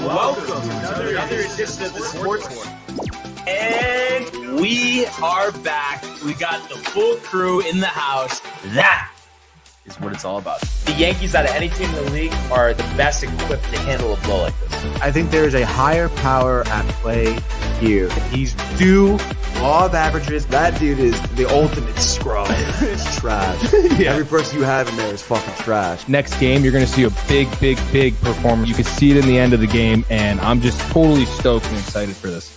Welcome to another edition of the Sports War. And we are back. We got the full crew in the house. That is what it's all about. The Yankees, out of any team in the league, are the best equipped to handle a blow like this. I think there is a higher power at play here. He's due law of averages. That dude is the ultimate scrub. It's trash. Yeah. Every person you have in there is fucking trash. Next game, you're going to see a big performance. You can see it in the end of the game, and I'm just totally stoked and excited for this.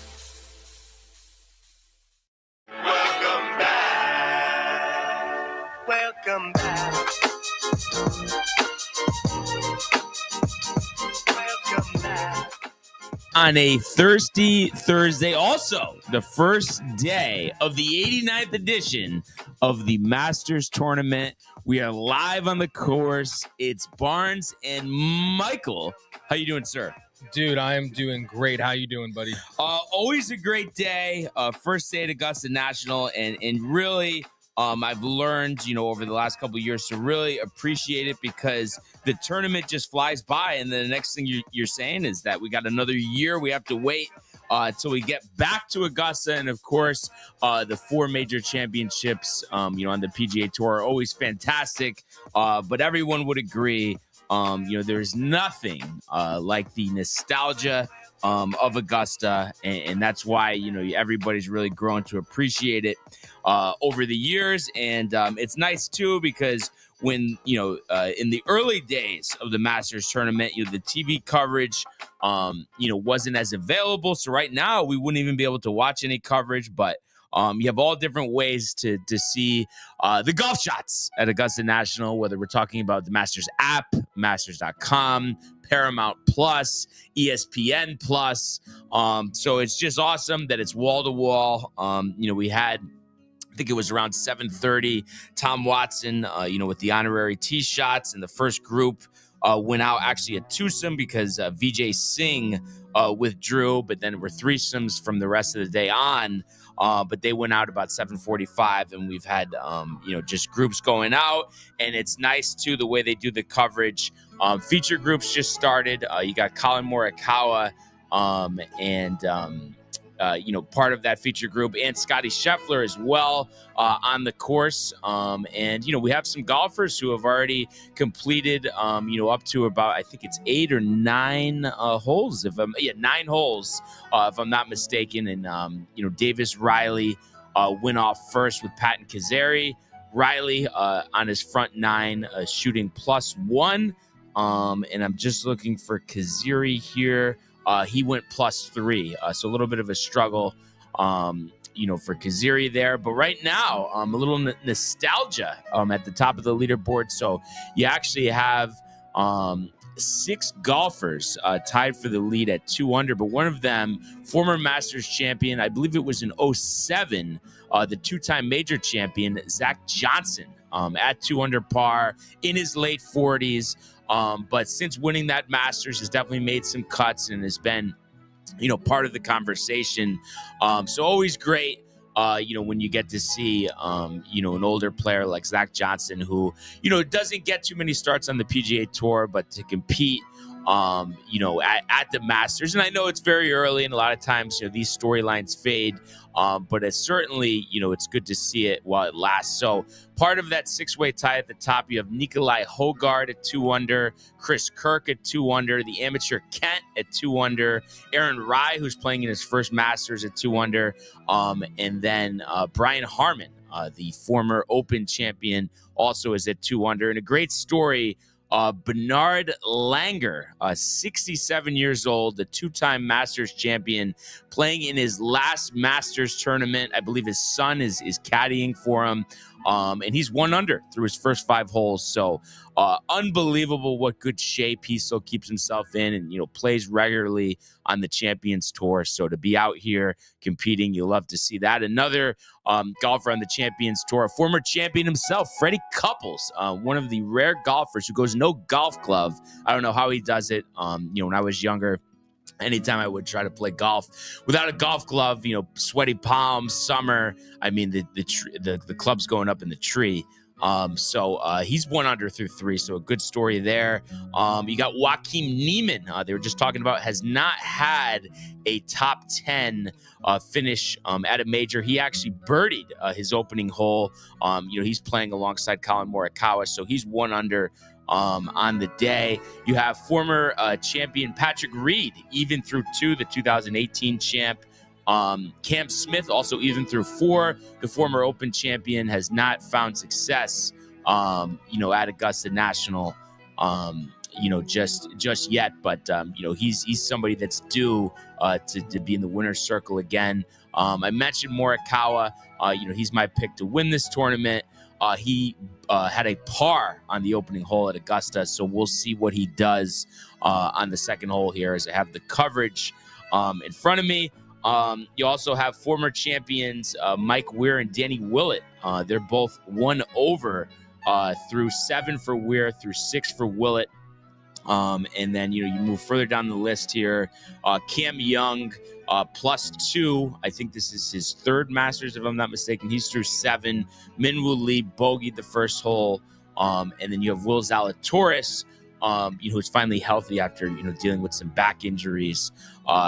Welcome back. Welcome back. Welcome back. On a thirsty Thursday, also the first day of the 89th edition of the Masters Tournament. We are live on the course. It's Barnes and Michael. How you doing, sir? Dude, I am doing great. How you doing, buddy? Always a great day. First day at Augusta National, and really, I've learned, over the last couple of years to really appreciate it because the tournament just flies by. And then the next thing you're saying is that we got another year. We have to wait till we get back to Augusta. And of course, the 4 major championships, on the PGA Tour are always fantastic. But everyone would agree, there's nothing like the nostalgia of Augusta, and that's why everybody's really grown to appreciate it over the years. And it's nice too because when in the early days of the Masters tournament, the TV coverage wasn't as available. So right now we wouldn't even be able to watch any coverage, but you have all different ways to see the golf shots at Augusta National, whether we're talking about the Masters app, Masters.com, Paramount Plus, ESPN Plus. So it's just awesome that it's wall to wall. We had, I think it was around 7:30, Tom Watson, with the honorary tee shots, and the first group went out actually a twosome because Vijay Singh withdrew, but then were threesomes from the rest of the day on. But they went out about 7:45, and we've had, just groups going out. And it's nice, too, the way they do the coverage. Feature groups just started. You got Colin Morikawa part of that feature group, and Scotty Scheffler as well on the course. And we have some golfers who have already completed, up to about, I think it's 8 or 9 holes. 9 holes, if I'm not mistaken. And, Davis Riley went off first with Patton Kazari. Riley on his front 9 shooting +1. And I'm just looking for Kazari here. He went +3, so a little bit of a struggle, for Kazari there. But right now, a little nostalgia at the top of the leaderboard. So you actually have 6 golfers tied for the lead at 2 under, but one of them, former Masters champion, I believe it was in 2007, the 2-time major champion, Zach Johnson, at 2 under par in his late 40s. But since winning that Masters has definitely made some cuts and has been, part of the conversation. So always great, when you get to see, an older player like Zach Johnson who, doesn't get too many starts on the PGA Tour, but to compete, at the Masters. And I know it's very early, and a lot of times, these storylines fade. But it's certainly, it's good to see it while it lasts. So part of that 6-way tie at the top, you have Nikolai Hogard at 2 under, Chris Kirk at 2 under, the amateur Kent at 2 under, Aaron Rai, who's playing in his first Masters, at 2 under, and then Brian Harmon, the former Open champion, also is at 2 under. And a great story, Bernard Langer, 67 years old, the 2-time Masters champion, playing in his last Masters tournament. I believe his son is caddying for him. And he's 1 under through his first 5 holes. So unbelievable what good shape he still keeps himself in, and, plays regularly on the Champions Tour. So to be out here competing, you love to see that. Another golfer on the Champions Tour, a former champion himself, Freddie Couples, one of the rare golfers who goes no golf glove. I don't know how he does it. When I was younger, anytime I would try to play golf without a golf glove, sweaty palms, summer, I mean, the club's going up in the tree. So he's 1 under through 3, so a good story there. You got Joaquin Niemann, they were just talking about, has not had a top 10 finish at a major. He actually birdied his opening hole. He's playing alongside Colin Morikawa, so he's 1 under on the day. You have former champion Patrick Reed, even through 2, the 2018 champ. Cam Smith also even through 4. The former Open champion has not found success, at Augusta National, just yet. But he's somebody that's due to be in the winner's circle again. I mentioned Morikawa. He's my pick to win this tournament. He had a par on the opening hole at Augusta, so we'll see what he does on the second hole here as I have the coverage in front of me. You also have former champions Mike Weir and Danny Willett. They're both 1 over through 7 for Weir, through 6 for Willett. And then, you move further down the list here. Cam Young, +2. I think this is his 3rd Masters, if I'm not mistaken. He's through 7. Minwoo Lee bogeyed the first hole. And then you have Will Zalatoris, who's finally healthy after, dealing with some back injuries.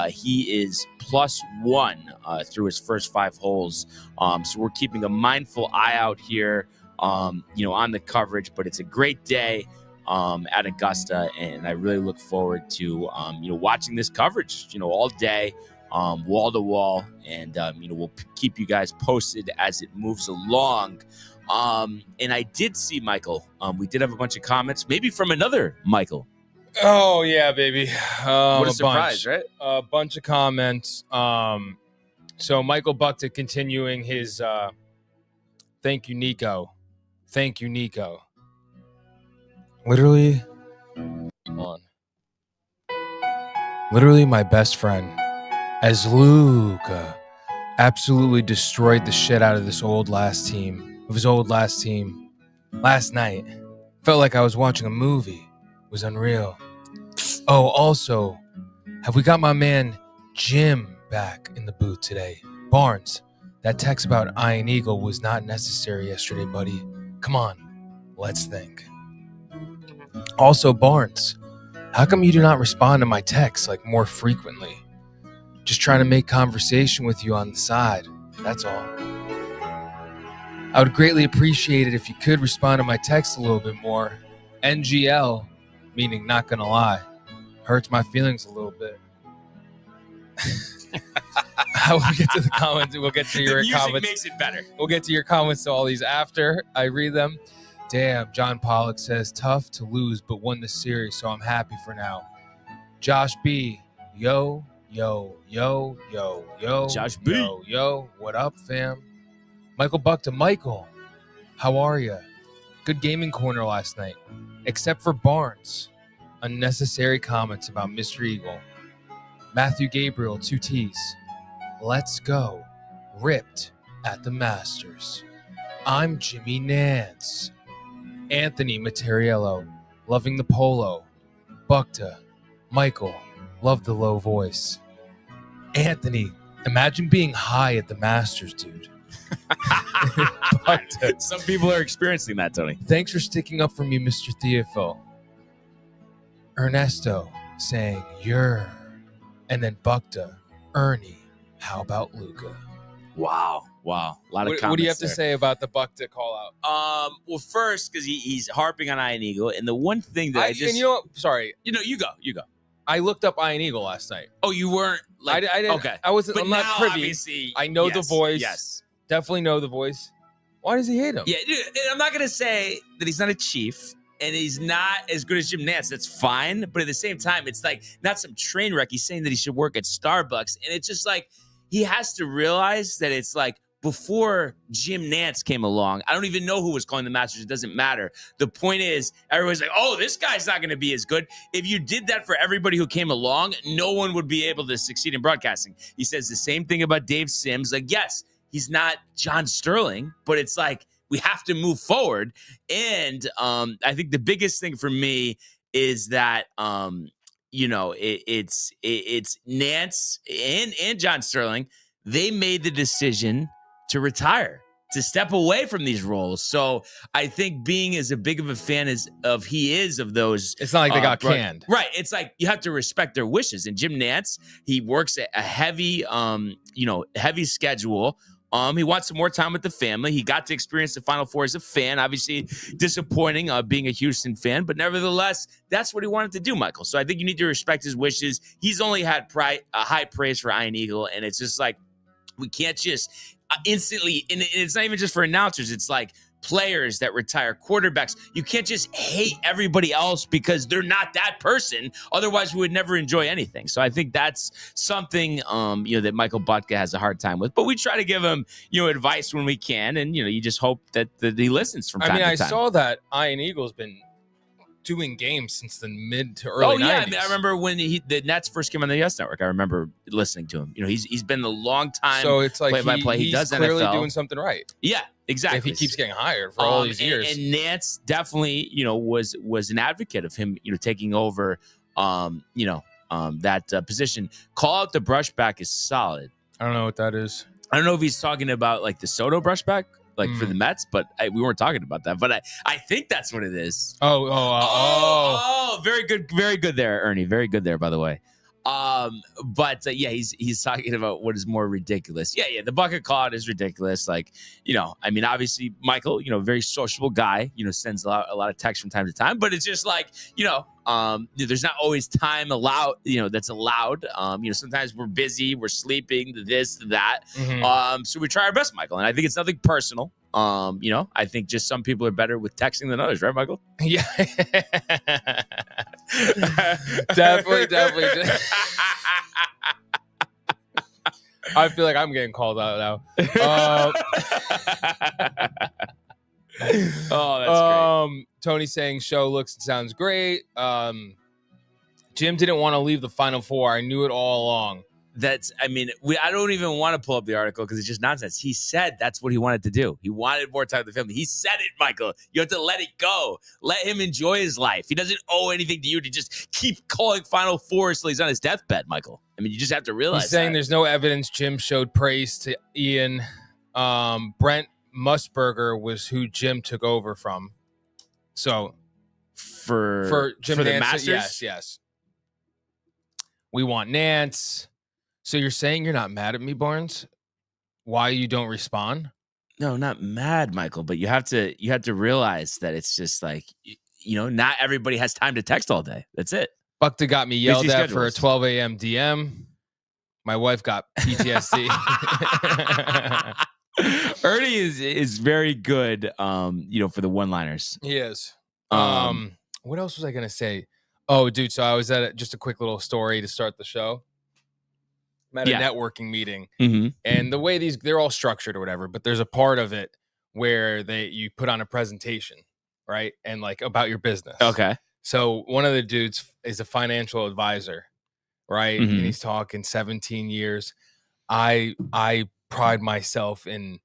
He is +1 through his first 5 holes. So we're keeping a mindful eye out here, on the coverage. But it's a great day at Augusta, and I really look forward to, watching this coverage, all day, wall to wall. And, we'll keep you guys posted as it moves along. And I did see, Michael, we did have a bunch of comments, maybe from another Michael. Oh, yeah, baby. What a surprise, right? A bunch of comments. So Michael Buckton continuing his thank you, Nico. Thank you, Nico. Literally, my best friend, as Luca absolutely destroyed the shit out of his old last team last night. Felt like I was watching a movie. It was unreal. Oh, also, have we got my man Jim back in the booth today? Barnes, that text about Iron Eagle was not necessary yesterday, buddy. Come on, let's think. Also, Barnes, how come you do not respond to my texts more frequently? Just trying to make conversation with you on the side, that's all. I would greatly appreciate it if you could respond to my text a little bit more. NGL, meaning not gonna lie, hurts my feelings a little bit. I will get to the comments. We'll get to your comments. Music makes it better. We'll get to your comments to all these after I read them. Damn, John Pollock says, tough to lose, but won the series, so I'm happy for now. Josh B, yo, yo, yo, yo, yo. Josh B. Yo, yo, what up, fam? Michael Buckton, Michael, how are you? Good gaming corner last night, except for Barnes. Unnecessary comments about Mr. Eagle. Matthew Gabriel, 2 T's. Let's go. Ripped at the Masters. I'm Jimmy Nance. Anthony Materiello, loving the polo. Bukta, Michael, love the low voice. Anthony, imagine being high at the Masters, dude. Some people are experiencing that, Tony. Thanks for sticking up for me, Mr. Theophil. Ernesto saying, you're. And then Bukta, Ernie, how about Luca? Wow. A lot of comments. What do you have there. to say about the Bukta call out? Well, first, because he's harping on Iron Eagle, and the one thing that And you know what? Sorry. you go. I looked up Iron Eagle last night. Oh, you weren't I didn't. Okay. I'm not now, privy. obviously, I know the voice. Yes. Definitely know the voice. Why does he hate him? Yeah, dude, I'm not going to say that he's not a chief and he's not as good as Jim Nance. That's fine. But at the same time, it's not some train wreck. He's saying that he should work at Starbucks. And it's just he has to realize that it's before Jim Nance came along, I don't even know who was calling the Masters. It doesn't matter. The point is, everyone's like, oh, this guy's not going to be as good. If you did that for everybody who came along, no one would be able to succeed in broadcasting. He says the same thing about Dave Sims. Yes, he's not John Sterling, but it's we have to move forward. And I think the biggest thing for me is that, it's Nance and John Sterling. They made the decision to retire. to step away from these roles. So I think being as big of a fan as he is of those, It's not like they got canned. Right. It's like you have to respect their wishes. And Jim Nantz, he works a heavy, heavy schedule. He wants some more time with the family. He got to experience the Final Four as a fan. Obviously, disappointing being a Houston fan, but nevertheless, that's what he wanted to do, Michael. So I think you need to respect his wishes. He's only had high praise for Ian Eagle, and it's just like we can't just instantly. And it's not even just for announcers. It's like players that retire, quarterbacks. You can't just hate everybody else because they're not that person. Otherwise, we would never enjoy anything. So I think that's something, that Michael Butka has a hard time with. But we try to give him, advice when we can. And, you just hope that he listens from time to time. I saw that Ian Eagle's been doing games since the mid to early 90s. I mean, I remember when the Nets first came on the US Network. I remember listening to him. he's been a long time. So it's like play-by-play. He does clearly NFL. doing something right. Yeah, exactly. If he keeps getting hired for all these years. And Nance definitely, was an advocate of him, taking over, that position. Call out the brushback is solid. I don't know what that is. I don't know if he's talking about like the Soto brushback, like for the Mets, but we weren't talking about that. But I think that's what it is. Oh, very good there, Ernie. Very good there, by the way. But he's talking about what is more ridiculous. Yeah, the bucket call is ridiculous. Like, obviously Michael, very sociable guy, sends a lot of text from time to time, but it's just like, there's not always time allowed, that's allowed. Sometimes we're busy, we're sleeping, this, that. Mm-hmm. So we try our best, Michael, and I think it's nothing personal. I think just some people are better with texting than others, right, Michael? Yeah. Definitely. I feel like I'm getting called out now. Oh, that's great. Tony saying show looks and sounds great. Jim didn't want to leave the Final Four. I knew it all along. I don't even want to pull up the article because it's just nonsense. He said that's what he wanted to do. He wanted more time with the family. He said it, Michael. You have to let it go. Let him enjoy his life. He doesn't owe anything to you to just keep calling Final Four till he's on his deathbed, Michael. You just have to realize he's saying there's no evidence Jim showed praise to Ian. Brent Musburger was who Jim took over from. So for Jim for the Nantz, Masters? yes. We want Nance. So you're saying you're not mad at me, Barnes? Why you don't respond? No, not mad, Michael, but you have to realize that it's just like, not everybody has time to text all day. That's it. Buckta got me yelled Busy at for a schedules. 12 a.m. DM. My wife got PTSD. Ernie is very good, for the one-liners. He is. What else was I going to say? Oh, dude, so I was at just a quick little story to start the show. I'm at a networking meeting, and the way they're all structured or whatever, but there's a part of it where you put on a presentation, right? And like about your business. Okay. So one of the dudes is a financial advisor, right? And he's talking 17 years. I pride myself in,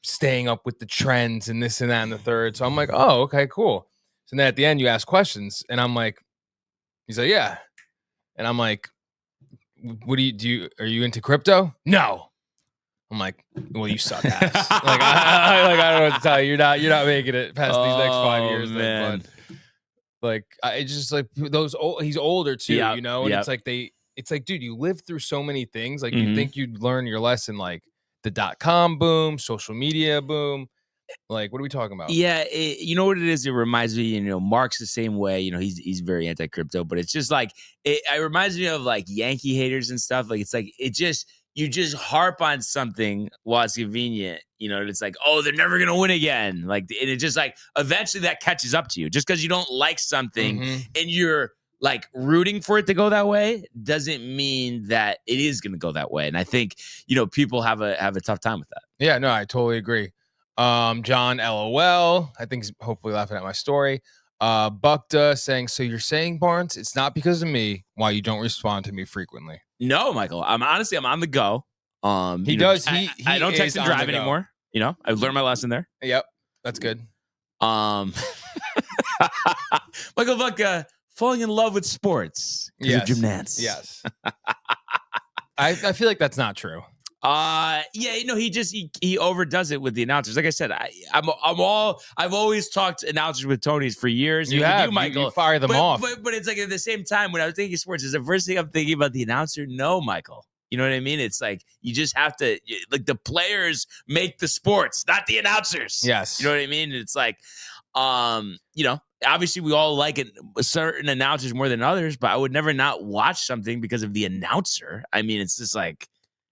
staying up with the trends and this and that and the third. So I'm like, oh, okay, cool. So then at the end you ask questions, and I'm like, he's like, yeah. And I'm like, what do you are you into crypto? No. I'm like, well, you suck ass. I don't know what to tell you. You're not making it past these next 5 years. Man. It's just like those old, he's older too, and it's like, dude, you lived through so many things. Like you think you'd learn your lesson, like the .com boom, social media boom. Like, what are we talking about? Yeah, you know what it is? It reminds me, Mark's the same way. He's very anti-crypto, but it's just like, it reminds me of like Yankee haters and stuff. Like, it's like, you just harp on something while it's convenient. It's like, oh, they're never going to win again. Like, and it just like, eventually that catches up to you. Just because you don't like something and you're like rooting for it to go that way doesn't mean that it is going to go that way. And I think, people have a tough time with that. Yeah, no, I totally agree. John LOL, I think he's hopefully laughing at my story. Buckta saying, so you're saying, Barnes, it's not because of me why you don't respond to me frequently. No, Michael, I'm on the go. I don't text and drive anymore. I've learned my lesson there. Yep, that's good. Michael Buckta falling in love with sports. Yes. Jim Nantz. Yes. I feel like that's not true. Yeah, he overdoes it with the announcers. Like I said, I've always talked announcers with Tony's for years. You and with have you, Michael. You fire them off. But it's like at the same time when I was thinking sports, is the first thing I'm thinking about the announcer? No, Michael. You know what I mean? It's like you just have to the players make the sports, not the announcers. Yes. You know what I mean? It's like, obviously we all like certain announcers more than others, but I would never not watch something because of the announcer. I mean, it's just like.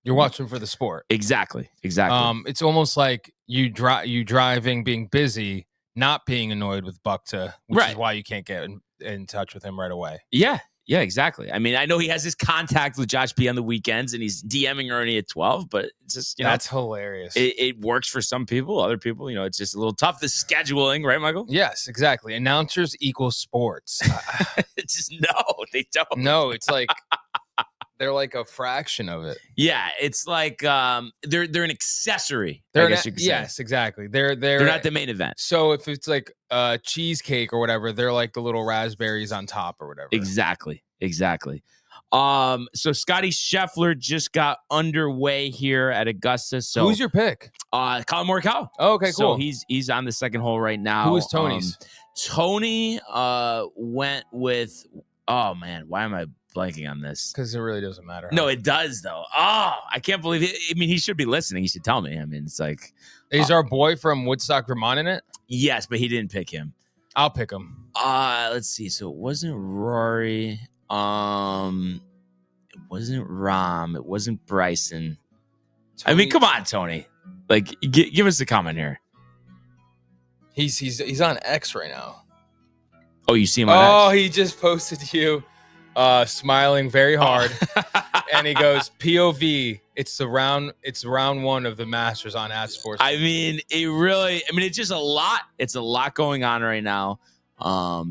You're watching for the sport. Exactly. It's almost like you driving, being busy, not being annoyed with Bukta, which is why you can't get in touch with him right away. Yeah, exactly. I mean, I know he has his contact with Josh B on the weekends, and he's DMing Ernie at 12, but it's just, that's hilarious. It works for some people. Other people, it's just a little tough, the scheduling, right, Michael? Yes, exactly. Announcers equal sports. No, they don't. No, it's like... They're like a fraction of it. Yeah, it's like they're an accessory. I guess you could say. Yes, exactly. They're not the main event. So if it's like a cheesecake or whatever, they're like the little raspberries on top or whatever. Exactly. So Scotty Scheffler just got underway here at Augusta. So who's your pick? Colin Morikawa. Oh, okay, cool. So he's on the second hole right now. Who is Tony's? Tony went with. Oh man, why am I blanking on this? Because it really doesn't matter. No, it does though. Oh, I can't believe it. I mean, he should be listening. He should tell me. I mean, it's like is our boy from Woodstock, Vermont in it? Yes, but he didn't pick him. I'll pick him. Let's see. So it wasn't Rory. It wasn't Rahm. It wasn't Bryson. Tony. I mean, come on, Tony. Like, give us a comment here. He's on X right now. Oh, you see him on X? He just posted you smiling very hard. And he goes, POV, it's round one of the Masters on @Sports. I mean, it's just a lot. It's a lot going on right now.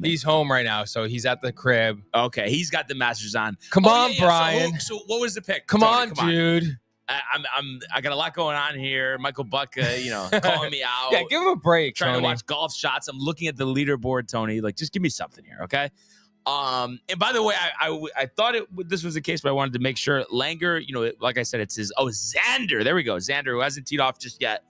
He's home right now, so he's at the crib. Okay, he's got the Masters on. Come on, Brian. So what was the pick? Come on, dude. I got a lot going on here. Michael Bucka, calling me out. Yeah, give him a break. Trying Tony. to watch golf shots. I'm looking at the leaderboard, Tony. Like, just give me something here, okay? And by the way, I thought this was the case, but I wanted to make sure. Langer, like I said, it's his. Oh, Xander. There we go. Xander, who hasn't teed off just yet.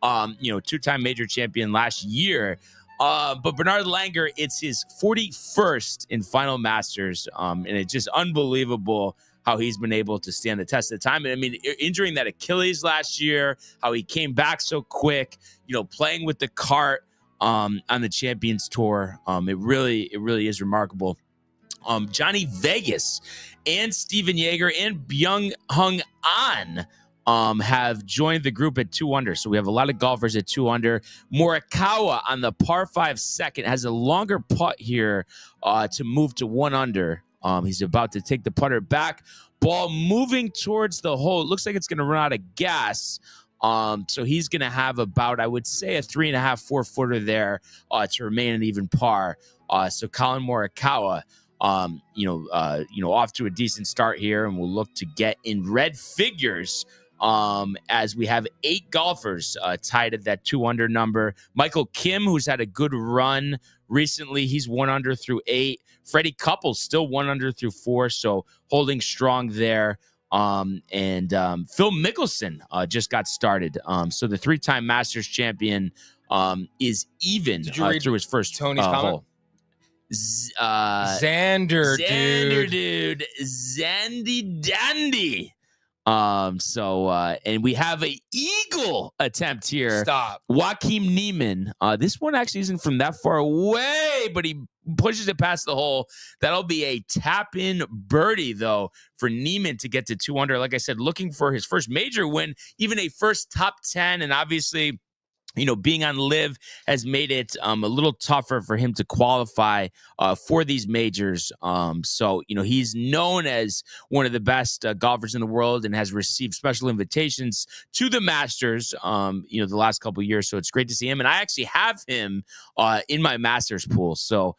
Two-time major champion last year. But Bernard Langer, it's his 41st in Final Masters. And it's just unbelievable how he's been able to stand the test of time. And I mean, injuring that Achilles last year, how he came back so quick, playing with the cart on the Champions Tour. It really is remarkable. Johnny Vegas and Steven Yeager and Byung Hung An have joined the group at 2 under. So we have a lot of golfers at 2 under. Morikawa on the par 5 second has a longer putt here to move to 1 under. He's about to take the putter back. Ball moving towards the hole. It looks like it's going to run out of gas. So he's going to have about, I would say, a 3.5-4 footer there to remain an even par. So Colin Morikawa, off to a decent start here, and we'll look to get in red figures as we have 8 golfers tied at that 2 under number. Michael Kim, who's had a good run recently, he's 1 under through 8. Freddie Couples still 1 under through 4, so holding strong there. And Phil Mickelson just got started. So the 3-time Masters champion is even through his first Tony's comment? hole. Xander, dude. Zandy Dandy. And we have a eagle attempt here. Stop. Joaquin Niemann. This one actually isn't from that far away, but he pushes it past the hole. That'll be a tap-in birdie, though, for Niemann to get to 2 under. Like I said, looking for his first major win, even a first top 10, and obviously, being on LIV has made it a little tougher for him to qualify for these majors. So he's known as one of the best golfers in the world and has received special invitations to the Masters, the last couple of years. So it's great to see him. And I actually have him in my Masters pool. So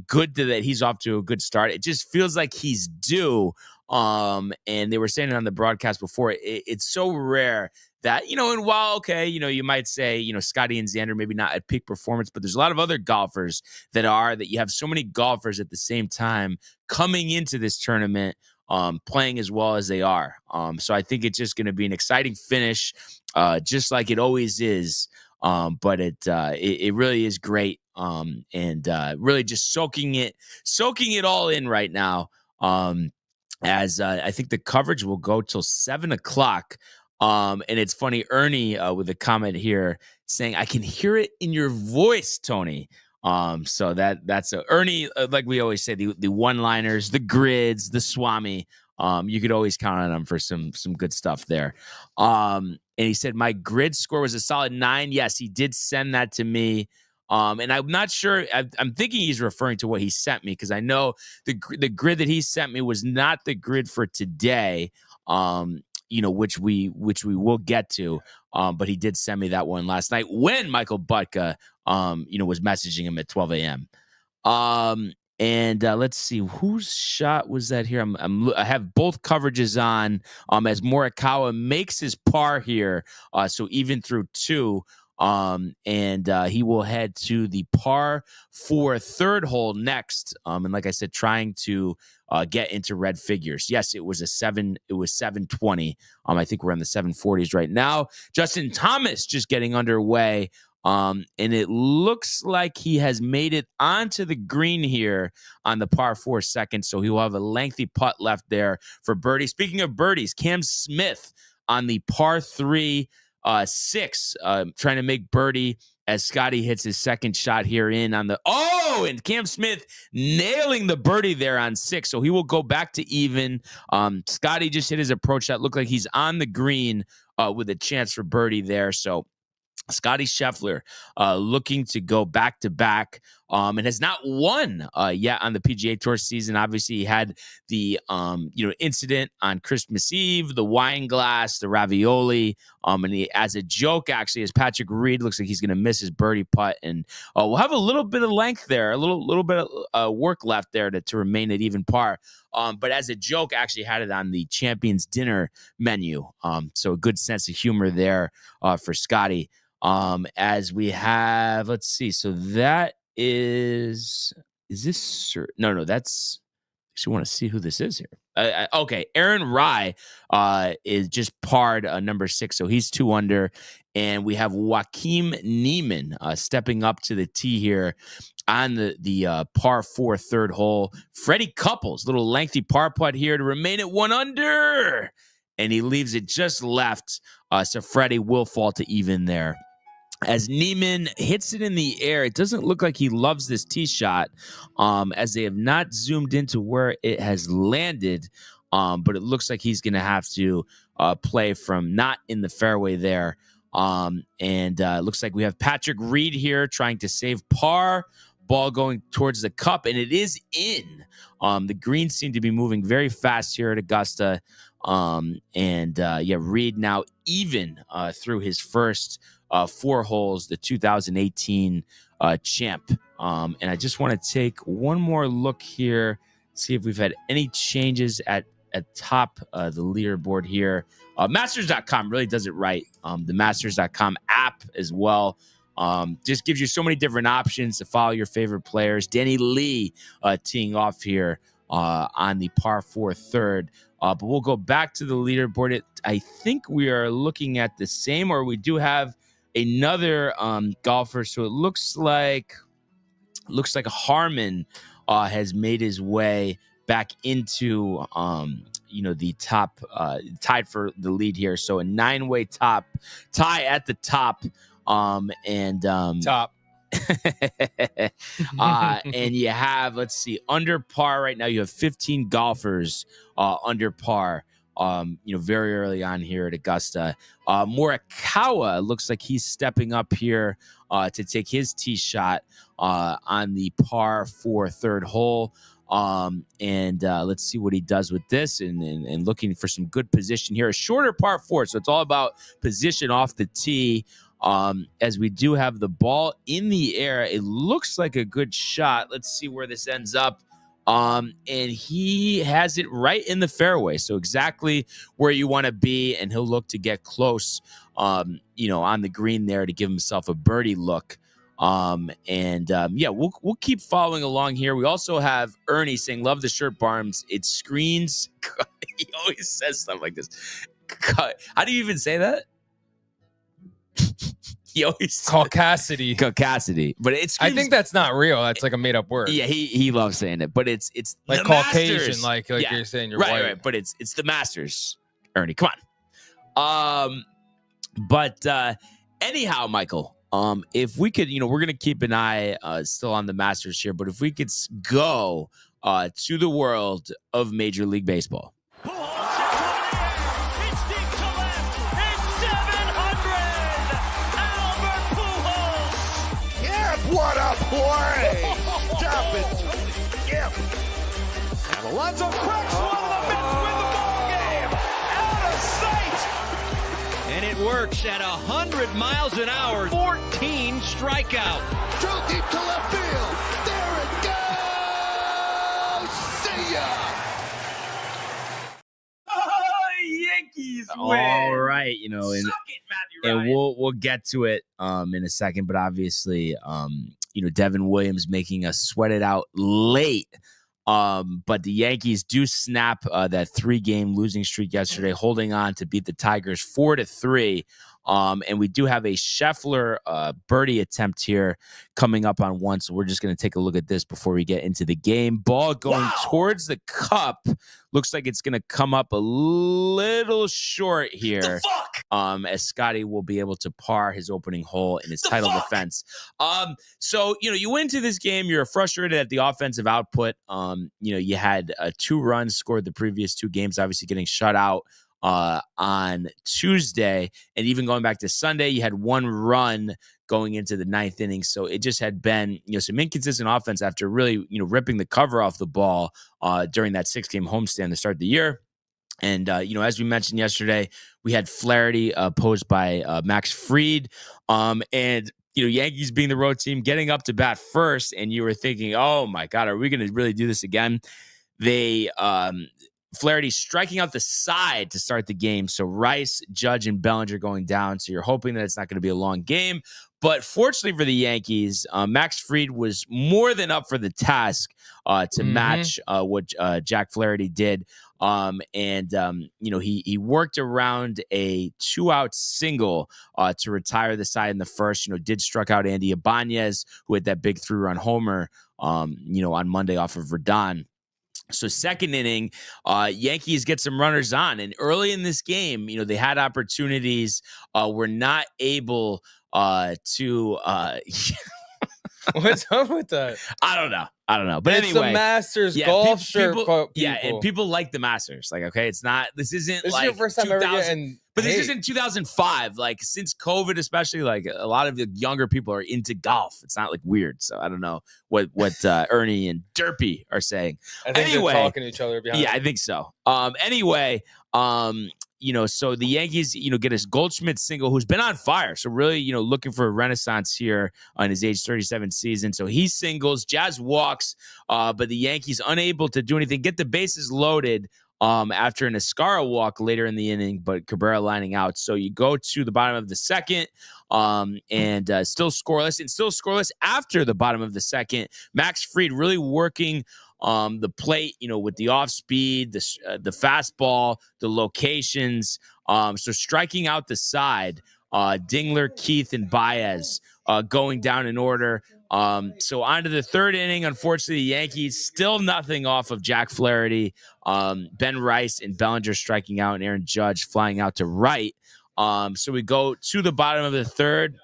good that he's off to a good start. It just feels like he's due. And they were saying it on the broadcast before. It's so rare that, and while, okay, you might say, Scotty and Xander maybe not at peak performance, but there's a lot of other golfers that you have so many golfers at the same time coming into this tournament playing as well as they are. So I think it's just going to be an exciting finish, just like it always is. But it really is great, and really just soaking it all in right now. As I think the coverage will go till 7:00. And it's funny, Ernie with a comment here saying, "I can hear it in your voice, Tony." So that's Ernie, like we always say, the one-liners, the grids, the Swami. You could always count on them for some good stuff there. And he said my grid score was a solid 9. Yes, he did send that to me. And I'm not sure. I'm thinking he's referring to what he sent me, because I know the grid that he sent me was not the grid for today. Which we will get to. But he did send me that one last night when Michael Butka, was messaging him at 12 a.m. And let's see, whose shot was that here? I have both coverages on as Morikawa makes his par here, so even through 2. And he will head to the par 4 third hole next. And like I said, trying to get into red figures. Yes, it was 720. I think we're in the 740s right now. Justin Thomas just getting underway. And it looks like he has made it onto the green here on the par 4 second. So he will have a lengthy putt left there for birdie. Speaking of birdies, Cam Smith on the par 3 6, trying to make birdie as Scotty hits his second shot here in on the, and Cam Smith nailing the birdie there on 6. So he will go back to even. Scotty just hit his approach shot. Looked like he's on the green with a chance for birdie there. So Scotty Scheffler looking to go back-to-back and has not won yet on the PGA Tour season. Obviously, he had the incident on Christmas Eve, the wine glass, the ravioli, and he, as a joke, actually, as Patrick Reed looks like he's going to miss his birdie putt, and we'll have a little bit of length there, a little bit of work left there to remain at even par. But as a joke, actually had it on the Champions Dinner menu. So a good sense of humor there for Scotty. As we have, let's see. So that is this, sir? No, that's, actually want to see who this is here. Okay. Aaron Rye, is just parred number 6. So he's 2 under, and we have Joaquin Niemann, stepping up to the tee here on the par 4 third hole. Freddie Couples, little lengthy par putt here to remain at 1 under, and he leaves it just left. So Freddie will fall to even there. As Niemann hits it in the air, it doesn't look like he loves this tee shot, as they have not zoomed into where it has landed, but it looks like he's going to have to play from not in the fairway there. And it looks like we have Patrick Reed here trying to save par, ball going towards the cup, and it is in. The greens seem to be moving very fast here at Augusta. Reed now even through his first 4 holes, the 2018 champ. And I just want to take one more look here, see if we've had any changes at top the leaderboard here. Masters.com really does it right. The Masters.com app as well. Just gives you so many different options to follow your favorite players. Danny Lee teeing off here on the par 4 third. But we'll go back to the leaderboard. I think we are looking at the same, or we do have another golfer. So it looks like Harmon has made his way back into the top, tied for the lead here. So a 9-way tie at the top, Top. And you have, let's see, under par right now. You have 15 golfers under par. Very early on here at Augusta. Morikawa looks like he's stepping up here to take his tee shot on the par 4 third hole. Let's see what he does with this, and looking for some good position here. A shorter par 4, so it's all about position off the tee. As we do have the ball in the air, it looks like a good shot. Let's see where this ends up. And he has it right in the fairway. So exactly where you want to be. And he'll look to get close, on the green there to give himself a birdie look. We'll keep following along here. We also have Ernie saying, "Love the shirt, Barnes. It screens." He always says stuff like this. How do you even say that? He always Caucasity. Caucasity, but it's. I think that's not real. That's like a made up word. Yeah, he loves saying it, but it's like the Caucasian, Masters. like Yeah. you're saying you're right, white. right. But it's the Masters, Ernie. Come on. Anyhow, Michael. If we could, we're gonna keep an eye still on the Masters here, but if we could go to the world of Major League Baseball. It's deep to left. It's 700. Albert Pujols. Yeah, what a play! Stop it. Yeah. And Alonso cracks one of them and win the ball game. Out of sight. And it works at 100 miles an hour. 14 strikeout. Drill deep to left field. There it goes. See ya. Yankees All right, and Suck it, Matthew Ryan. and we'll get to it in a second, but obviously, Devin Williams making us sweat it out late. But the Yankees do snap that 3-game losing streak yesterday, holding on to beat the Tigers 4-3. And we do have a Scheffler birdie attempt here coming up on one. So we're just going to take a look at this before we get into the game. Ball going towards the cup. Looks like it's going to come up a little short here. As Scotty will be able to par his opening hole in his title defense. So, you went into this game, you're frustrated at the offensive output. You had 2 runs scored the previous 2 games, obviously getting shut out on Tuesday, and even going back to Sunday, you had 1 run going into the 9th inning. So it just had been, some inconsistent offense after really, ripping the cover off the ball during that 6-game homestand to start the year. And, as we mentioned yesterday, we had Flaherty posed by Max Fried. And Yankees being the road team, getting up to bat first, and you were thinking, oh my God, are we going to really do this again? They Flaherty striking out the side to start the game. So Rice, Judge, and Bellinger going down. So you're hoping that it's not going to be a long game. But fortunately for the Yankees, Max Fried was more than up for the task to match what Jack Flaherty did. He worked around a 2-out single to retire the side in the first. Did struck out Andy Ibanez, who had that big 3-run homer, on Monday off of Rodon. So second inning, Yankees get some runners on. And early in this game, they had opportunities. Were not able to What's up with that? I don't know. But It's anyway, the Masters golf shirt. people, and people like the Masters. Like, okay, this isn't This is like your first time ever 2000 getting. But this isn't 2005. Like, since COVID, especially, like a lot of the younger people are into golf. It's not like weird. So I don't know what Ernie and Derpy are saying. I think Anyway, they're talking to each other behind. Yeah, I think so. So the Yankees, get his Goldschmidt single, who's been on fire. So really, looking for a renaissance here on his age 37 season. So he singles, Jazz walks, but the Yankees unable to do anything, get the bases loaded after an Escara walk later in the inning, but Cabrera lining out. So you go to the bottom of the second and still scoreless after the bottom of the second. Max Fried really working the plate, with the off speed, the fastball, the locations. So striking out the side, Dingler, Keith, and Baez going down in order. So on to the third inning. Unfortunately, the Yankees still nothing off of Jack Flaherty, Ben Rice, and Bellinger striking out, and Aaron Judge flying out to right. So we go to the bottom of the third.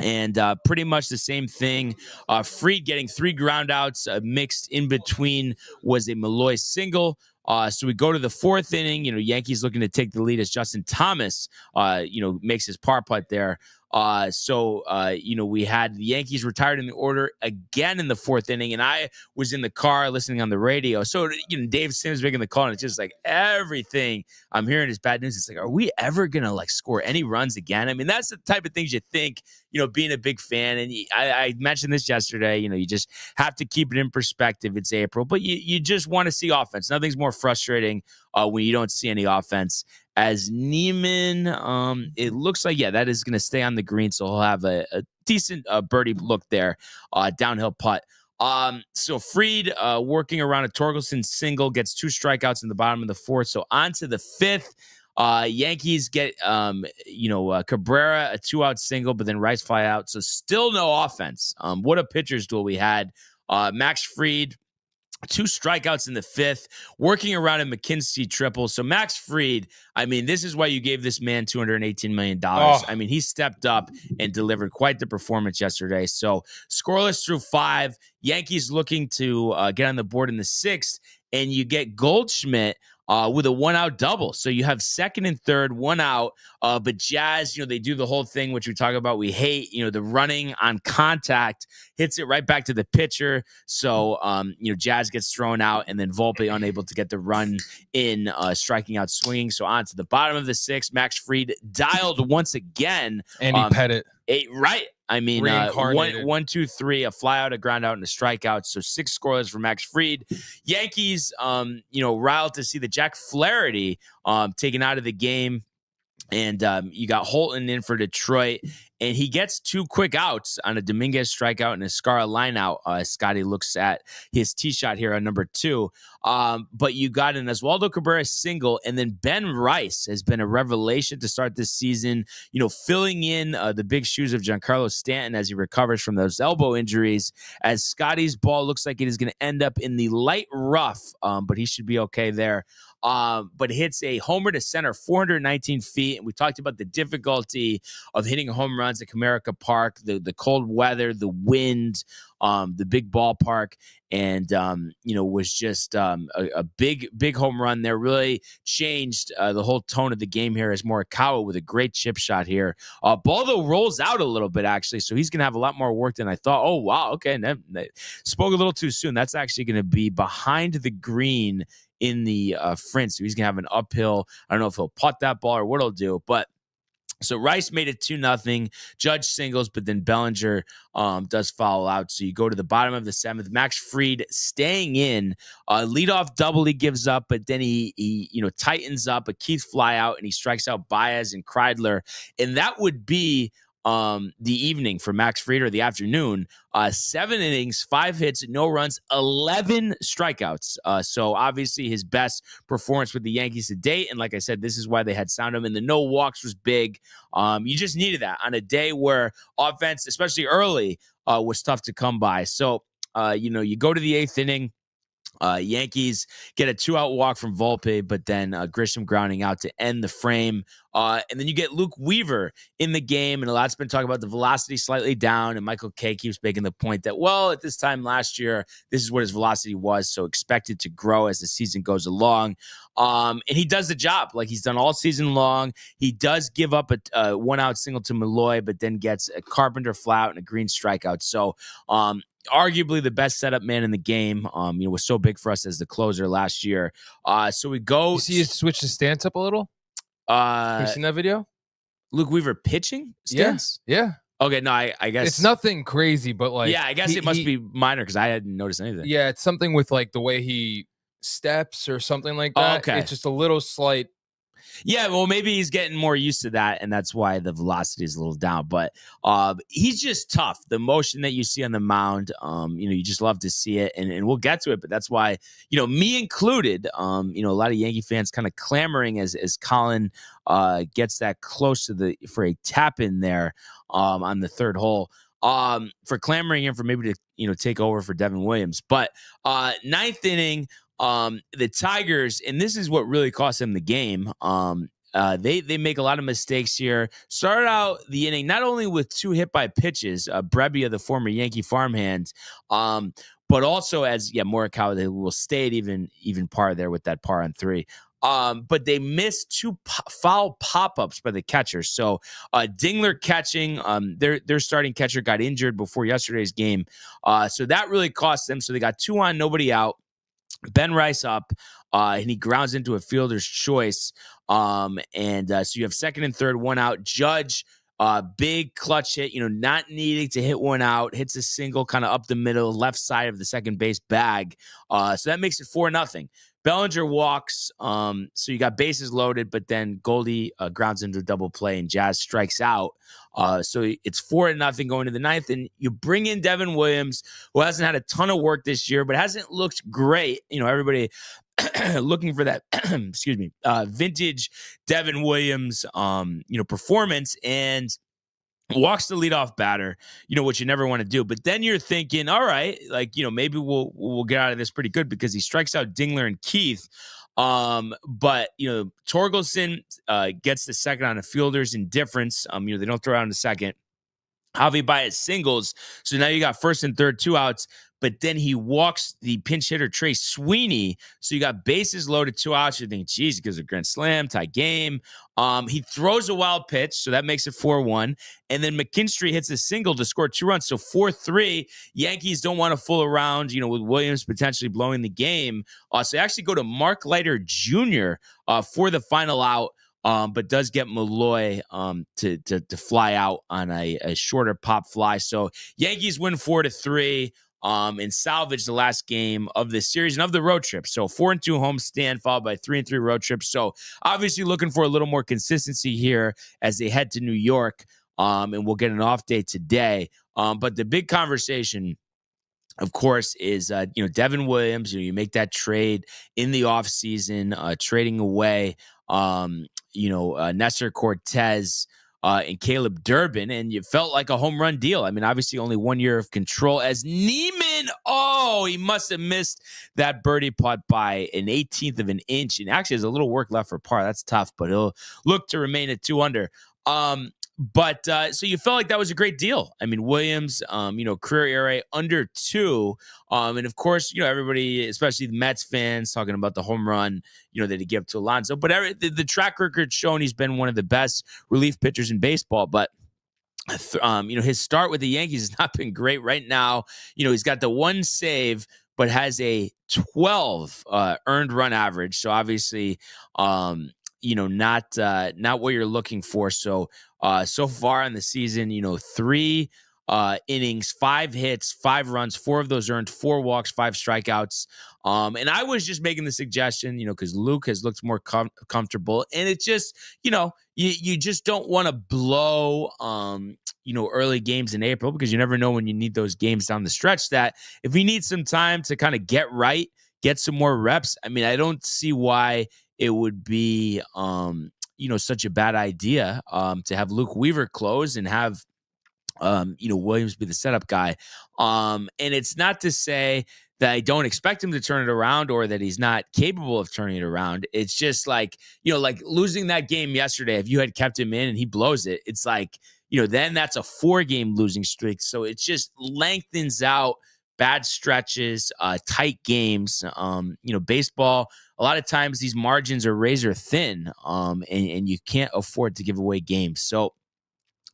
And pretty much the same thing. Fried getting 3 ground outs. Mixed in between was a Malloy single. So we go to the 4th inning. Yankees looking to take the lead as Justin Thomas, makes his par putt there. We had the Yankees retired in the order again in the 4th inning, and I was in the car listening on the radio. So, Dave Sims making the call, and it's just like everything I'm hearing is bad news. It's like, are we ever going to score any runs again? I mean, that's the type of things you think, being a big fan. And I mentioned this yesterday, you just have to keep it in perspective. It's April, but you just want to see offense. Nothing's more frustrating when you don't see any offense. As Neiman, it looks like, that is going to stay on the green. So he'll have a decent birdie look there, downhill putt. So Fried working around a Torkelson single, gets 2 strikeouts in the bottom of the 4th. So on to the 5th. Yankees get, Cabrera, a 2-out single, but then Rice fly out. So still no offense. What a pitcher's duel we had. Max Fried, 2 strikeouts in the 5th, working around a McKinsey triple. So Max Fried, I mean, this is why you gave this man $218 million. I mean, he stepped up and delivered quite the performance yesterday. So scoreless through 5. Yankees looking to get on the board in the 6th, and you get Goldschmidt with a 1-out double. So you have 2nd and 3rd, 1 out. But Jazz, they do the whole thing, which we talk about. We hate, the running on contact, hits it right back to the pitcher. So, Jazz gets thrown out, and then Volpe unable to get the run in, striking out swinging. So on to the bottom of the 6th, Max Fried dialed once again. Andy Pettit. Right. I mean, 1, 2, 3, a fly out, a ground out, and a strikeout. So 6 scoreless for Max Fried. Yankees, riled to see the Jack Flaherty taken out of the game. And you got Holton in for Detroit, and he gets 2 quick outs on a Dominguez strikeout and a Scara line out. Scotty looks at his tee shot here on number 2. But you got an Oswaldo Cabrera single, and then Ben Rice has been a revelation to start this season, filling in the big shoes of Giancarlo Stanton as he recovers from those elbow injuries, as Scotty's ball looks like it is going to end up in the light rough, but he should be okay there. But hits a homer to center, 419 feet. And we talked about the difficulty of hitting home runs at Comerica Park, the cold weather, the wind, the big ballpark, and, was just a big home run there. Really changed the whole tone of the game here as Morikawa with a great chip shot here. Ball, though, rolls out a little bit, actually, so he's going to have a lot more work than I thought. Oh, wow, okay, and that spoke a little too soon. That's actually going to be behind the green in the front, so he's going to have an uphill. I don't know if he'll putt that ball or what he'll do, but so Rice made it 2-0. Judge singles, but then Bellinger does foul out. So you go to the bottom of the 7th. Max Fried staying in. Leadoff double he gives up, but then he tightens up a Keith fly out, and he strikes out Baez and Kreidler. And that would be the evening for Max Fried, or the afternoon. 7 innings, 5 hits, no runs, 11 strikeouts. So obviously his best performance with the Yankees to date. And like I said, this is why they had sound him, and the no walks was big. You just needed that on a day where offense, especially early, was tough to come by. So, you go to the 8th inning. Yankees get a 2-out walk from Volpe, but then Grisham grounding out to end the frame. And then you get Luke Weaver in the game, and a lot's been talking about the velocity slightly down, and Michael Kay keeps making the point that, well, at this time last year, this is what his velocity was, so expected to grow as the season goes along. And he does the job like he's done all season long. He does give up a 1-out single to Malloy, but then gets a Carpenter fly out and a green strikeout. So, arguably the best setup man in the game, was so big for us as the closer last year. So we go. You see he switched his stance up a little? Have you seen that video? Luke Weaver pitching stance? Yeah. Okay, no, I guess. It's nothing crazy, but I guess it must be minor because I hadn't noticed anything. Yeah, it's something with the way he steps or something like that. Okay. It's just a little slight. Yeah, well, maybe he's getting more used to that, and that's why the velocity is a little down. But he's just tough. The motion that you see on the mound, you just love to see it, and we'll get to it. But that's why, me included, a lot of Yankee fans kind of clamoring as Colin gets that close to for a tap in there on the 3rd hole. For clamoring him for maybe to take over for Devin Williams. But 9th inning. The Tigers, and this is what really cost them the game. They make a lot of mistakes here. Started out the inning not only with 2 hit by pitches, Brebbia, the former Yankee farmhand, but also as Morikawa, they will stay at even par there with that par on 3. But they missed 2 foul pop-ups by the catcher. So Dingler catching, their starting catcher got injured before yesterday's game. So that really cost them. So they got 2 on, nobody out. Ben Rice up, and he grounds into a fielder's choice. So you have 2nd and 3rd, 1 out. Judge Big clutch hit, not needing to hit one out, hits a single kind of up the middle, left side of the second base bag. So that makes it 4-0. Bellinger walks, so you got bases loaded, but then Goldie grounds into a double play and Jazz strikes out. So it's 4-0 going to the ninth, and you bring in Devin Williams, who hasn't had a ton of work this year, but hasn't looked great. Everybody looking for that, vintage Devin Williams, performance, and walks the leadoff batter, which you never want to do. But then you're thinking, all right, maybe we'll get out of this pretty good because he strikes out Dingler and Keith. But Torgelson gets the second on a fielder's indifference. They don't throw out in the second. Javi Baez singles. So now you got first and third, 2 outs. But then he walks the pinch hitter Trey Sweeney. So you got bases loaded, 2 outs. You think, geez, he gives a grand slam, tie game. He throws a wild pitch, so that makes it 4-1. And then McKinstry hits a single to score 2 runs. So 4-3. Yankees don't want to fool around, with Williams potentially blowing the game. So they actually go to Mark Leiter Jr. For the final out. But does get Malloy to fly out on a shorter pop fly. So Yankees win 4-3. And salvage the last game of this series and of the road trip. So 4-2 homestand followed by 3-3 road trip. So obviously looking for a little more consistency here as they head to New York. And we'll get an off day today. But the big conversation, of course, is, Devin Williams. You make that trade in the offseason, trading away, Nestor Cortez, and Caleb Durbin, and you felt like a home run deal. I mean, obviously only 1 year of control as Neiman, he must have missed that birdie putt by an 1/18 of an inch, and actually has a little work left for par. That's tough, but he'll look to remain at 2 under. But so you felt like that was a great deal. I mean, Williams, career ERA under 2. And of course, everybody, especially the Mets fans, talking about the home run, that he gave to Alonso. But the track record shown he's been one of the best relief pitchers in baseball. But his start with the Yankees has not been great right now. He's got the 1 save, but has a 12 earned run average. So obviously, not what you're looking for. So far in the season, 3 innings, 5 hits, 5 runs, 4 of those earned, 4 walks, 5 strikeouts. And I was just making the suggestion, because Luke has looked more comfortable, and it's just, you just don't want to blow, early games in April, because you never know when you need those games down the stretch, that if he needs some time to kind of get right, get some more reps, I mean, I don't see why it would be, such a bad idea to have Luke Weaver close and have, Williams be the setup guy. And it's not to say that I don't expect him to turn it around or that he's not capable of turning it around. It's just like losing that game yesterday, if you had kept him in and he blows it, it's like, then that's a 4-game losing streak. So it just lengthens out bad stretches, tight games. Baseball, a lot of times these margins are razor thin, and you can't afford to give away games. So,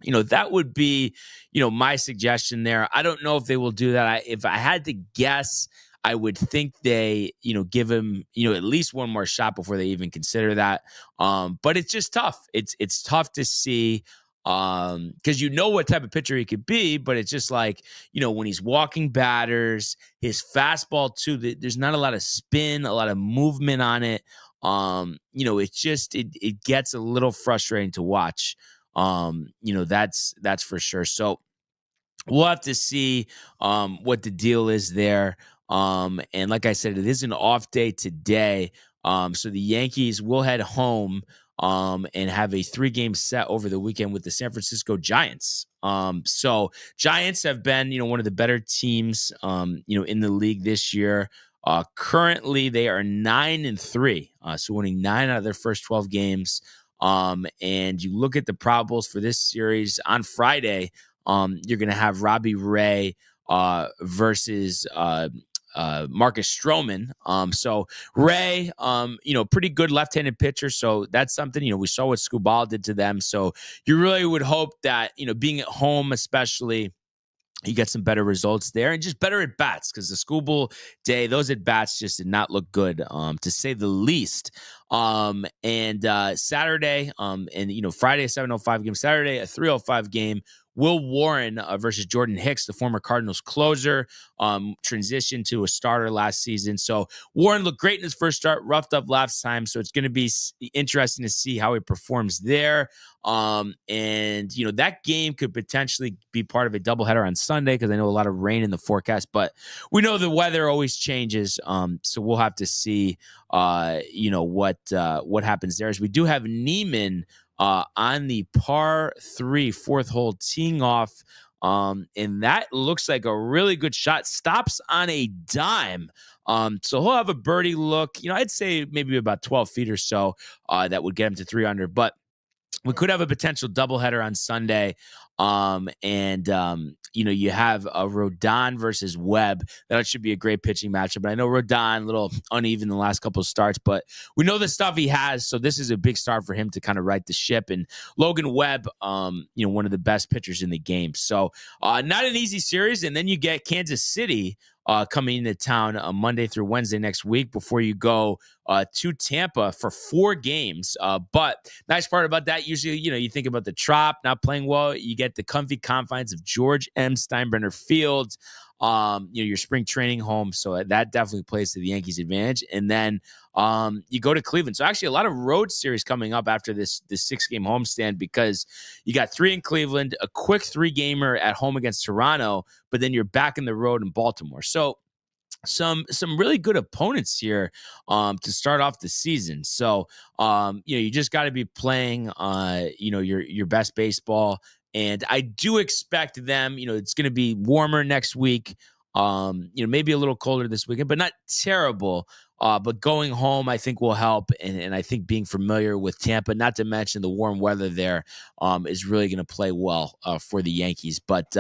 that would be, my suggestion there. I don't know if they will do that. If I had to guess, I would think they, give him, at least one more shot before they even consider that. But it's just tough. It's tough to see. Because what type of pitcher he could be, but it's just like, when he's walking batters, his fastball too, there's not a lot of spin, a lot of movement on it. It's just, it gets a little frustrating to watch. That's for sure. So we'll have to see, what the deal is there. And like I said, it is an off day today. So the Yankees will head home, and have a 3-game set over the weekend with the San Francisco Giants. So Giants have been, one of the better teams, in the league this year. Currently they are 9-3, so winning 9 out of their first 12 games. And you look at the probables for this series on Friday, you're going to have Robbie Ray, versus, Marcus Stroman. So Ray, pretty good left-handed pitcher. So that's something, we saw what Skubal did to them. So you really would hope that, being at home, especially, you get some better results there and just better at bats because the School Bowl day, those at bats just did not look good, to say the least. And Saturday, and Friday, a 7:05 game, Saturday, a 3:05 game. Will Warren versus Jordan Hicks, the former Cardinals closer, transitioned to a starter last season. So Warren looked great in his first start, roughed up last time. So it's going to be interesting to see how he performs there. That game could potentially be part of a doubleheader on Sunday because I know a lot of rain in the forecast, but we know the weather always changes. So we'll have to see, what happens there. As we do have Neiman on the par 3 fourth hole teeing off. And that looks like a really good shot. Stops on a dime. So he'll have a birdie look. I'd say maybe about 12 feet or so that would get him to 3 under. But we could have a potential doubleheader on Sunday. You have a Rodon versus Webb. That should be a great pitching matchup. But I know Rodon, a little uneven the last couple of starts, but we know the stuff he has. So this is a big start for him to kind of right the ship. And Logan Webb, one of the best pitchers in the game. So not an easy series. And then you get Kansas City coming into town Monday through Wednesday next week before you go to Tampa for 4 games. But nice part about that, usually, you think about the Trop not playing well. You get the comfy confines of George M. Steinbrenner Field, your spring training home. So that definitely plays to the Yankees' advantage. And then you go to Cleveland. So actually a lot of road series coming up after this 6-game homestand because you got 3 in Cleveland, a quick 3-gamer at home against Toronto, but then you're back in the road in Baltimore. So some really good opponents here to start off the season. So you just got to be playing your best baseball. And I do expect them, it's going to be warmer next week. Maybe a little colder this weekend, but not terrible. But going home, I think will help. And I think being familiar with Tampa, not to mention the warm weather there, is really going to play well for the Yankees. But,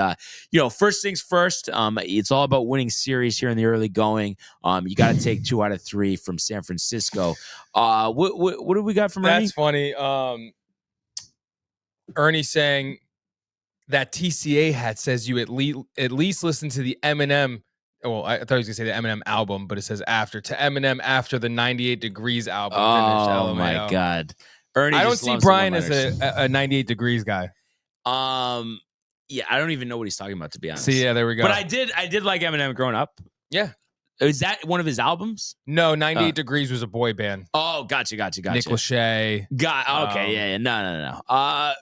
first things first, it's all about winning series here in the early going. You got to take 2 out of 3 from San Francisco. What do we got from Ernie? That's funny. Ernie saying that TCA hat says you at least listen to the Eminem. Well, I thought he was going to say the Eminem album, but it says after the 98 Degrees album. Oh, my God. Ernie, I don't see Brian as a 98 Degrees guy. Yeah, I don't even know what he's talking about, to be honest. See, yeah, there we go. But I did like Eminem growing up. Yeah. Is that one of his albums? No, 98 Degrees was a boy band. Oh, gotcha. Nick Lachey. Okay, yeah. No.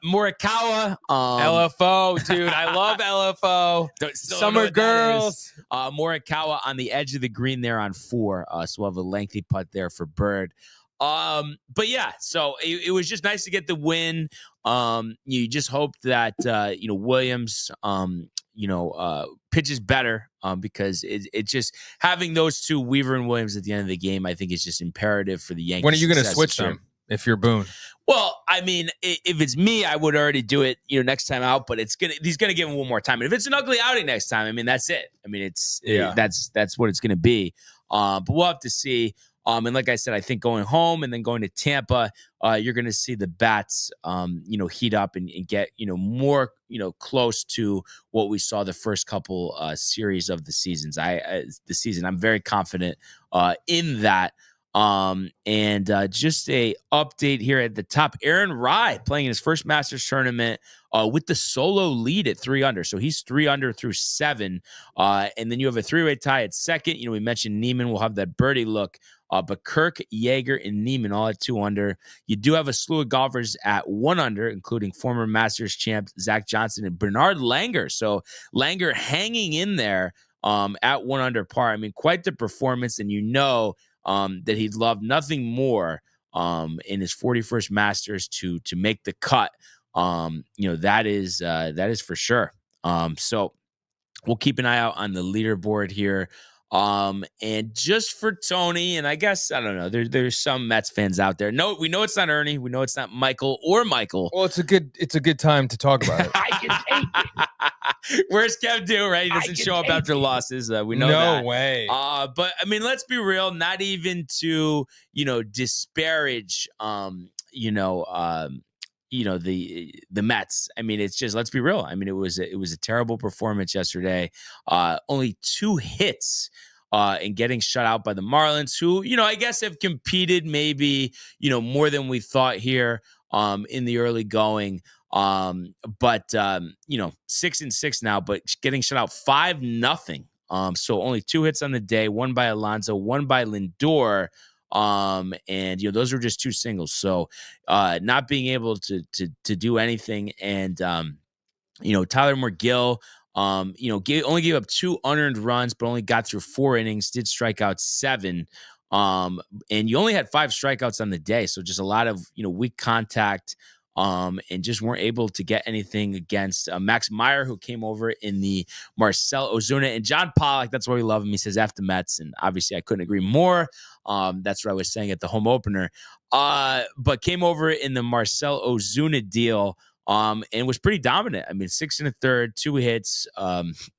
Morikawa. LFO, dude. I love LFO. Summer Girls. Morikawa on the edge of the green there on 4. So we'll have a lengthy putt there for Bird. But yeah, so it was just nice to get the win. You just hope that, Williams, pitches better, because it just having those two, Weaver and Williams, at the end of the game, I think is just imperative for the Yankees. When are you going to switch them if you're Boone? Well, I mean, if it's me, I would already do it, next time out. But he's gonna give him one more time. And if it's an ugly outing next time, I mean, that's it. I mean, that's what it's gonna be. But we'll have to see. And like I said, I think going home and then going to Tampa, you're going to see the bats, heat up and get, more, close to what we saw the first couple series of the seasons. I'm very confident in that. Just a update here at the top. Aaron Rai playing in his first Masters tournament with the solo lead at 3 under. So he's 3 under through 7. And then you have a 3-way tie at second. We mentioned Neiman will have that birdie look. But Kirk, Yeager, and Neiman all at 2 under. You do have a slew of golfers at 1 under, including former Masters champ Zach Johnson and Bernard Langer. So Langer hanging in there at 1 under par. I mean, quite the performance. And that he'd love nothing more in his 41st Masters to make the cut. That is for sure. So we'll keep an eye out on the leaderboard here. And just for Tony, and I guess, I don't know, there's some Mets fans out there. No, we know it's not Ernie. We know it's not Michael or Michael. Well, it's a good time to talk about it. I can take it. Where's Kev do, right? He doesn't show up after losses. We know that. No way. But I mean, let's be real, not even to, disparage, the Mets. I mean, it's just, let's be real. I mean, it was a terrible performance yesterday. Only 2 hits and getting shut out by the Marlins, who, I guess have competed maybe, more than we thought here in the early going. But 6-6 now, but getting shut out 5-0. So only 2 hits on the day, 1 by Alonso, 1 by Lindor. And those were just 2 singles. So not being able to do anything. And Tyler Morgill, only gave up 2 unearned runs, but only got through 4 innings, did strike out 7. And you only had 5 strikeouts on the day. So just a lot of, weak contact, and just weren't able to get anything against Max Meyer, who came over in the Marcell Ozuna. And John Pollock, that's why we love him. He says after Mets, and obviously I couldn't agree more. That's what I was saying at the home opener. But came over in the Marcell Ozuna deal, and was pretty dominant. I mean, 6 1/3, 2 hits,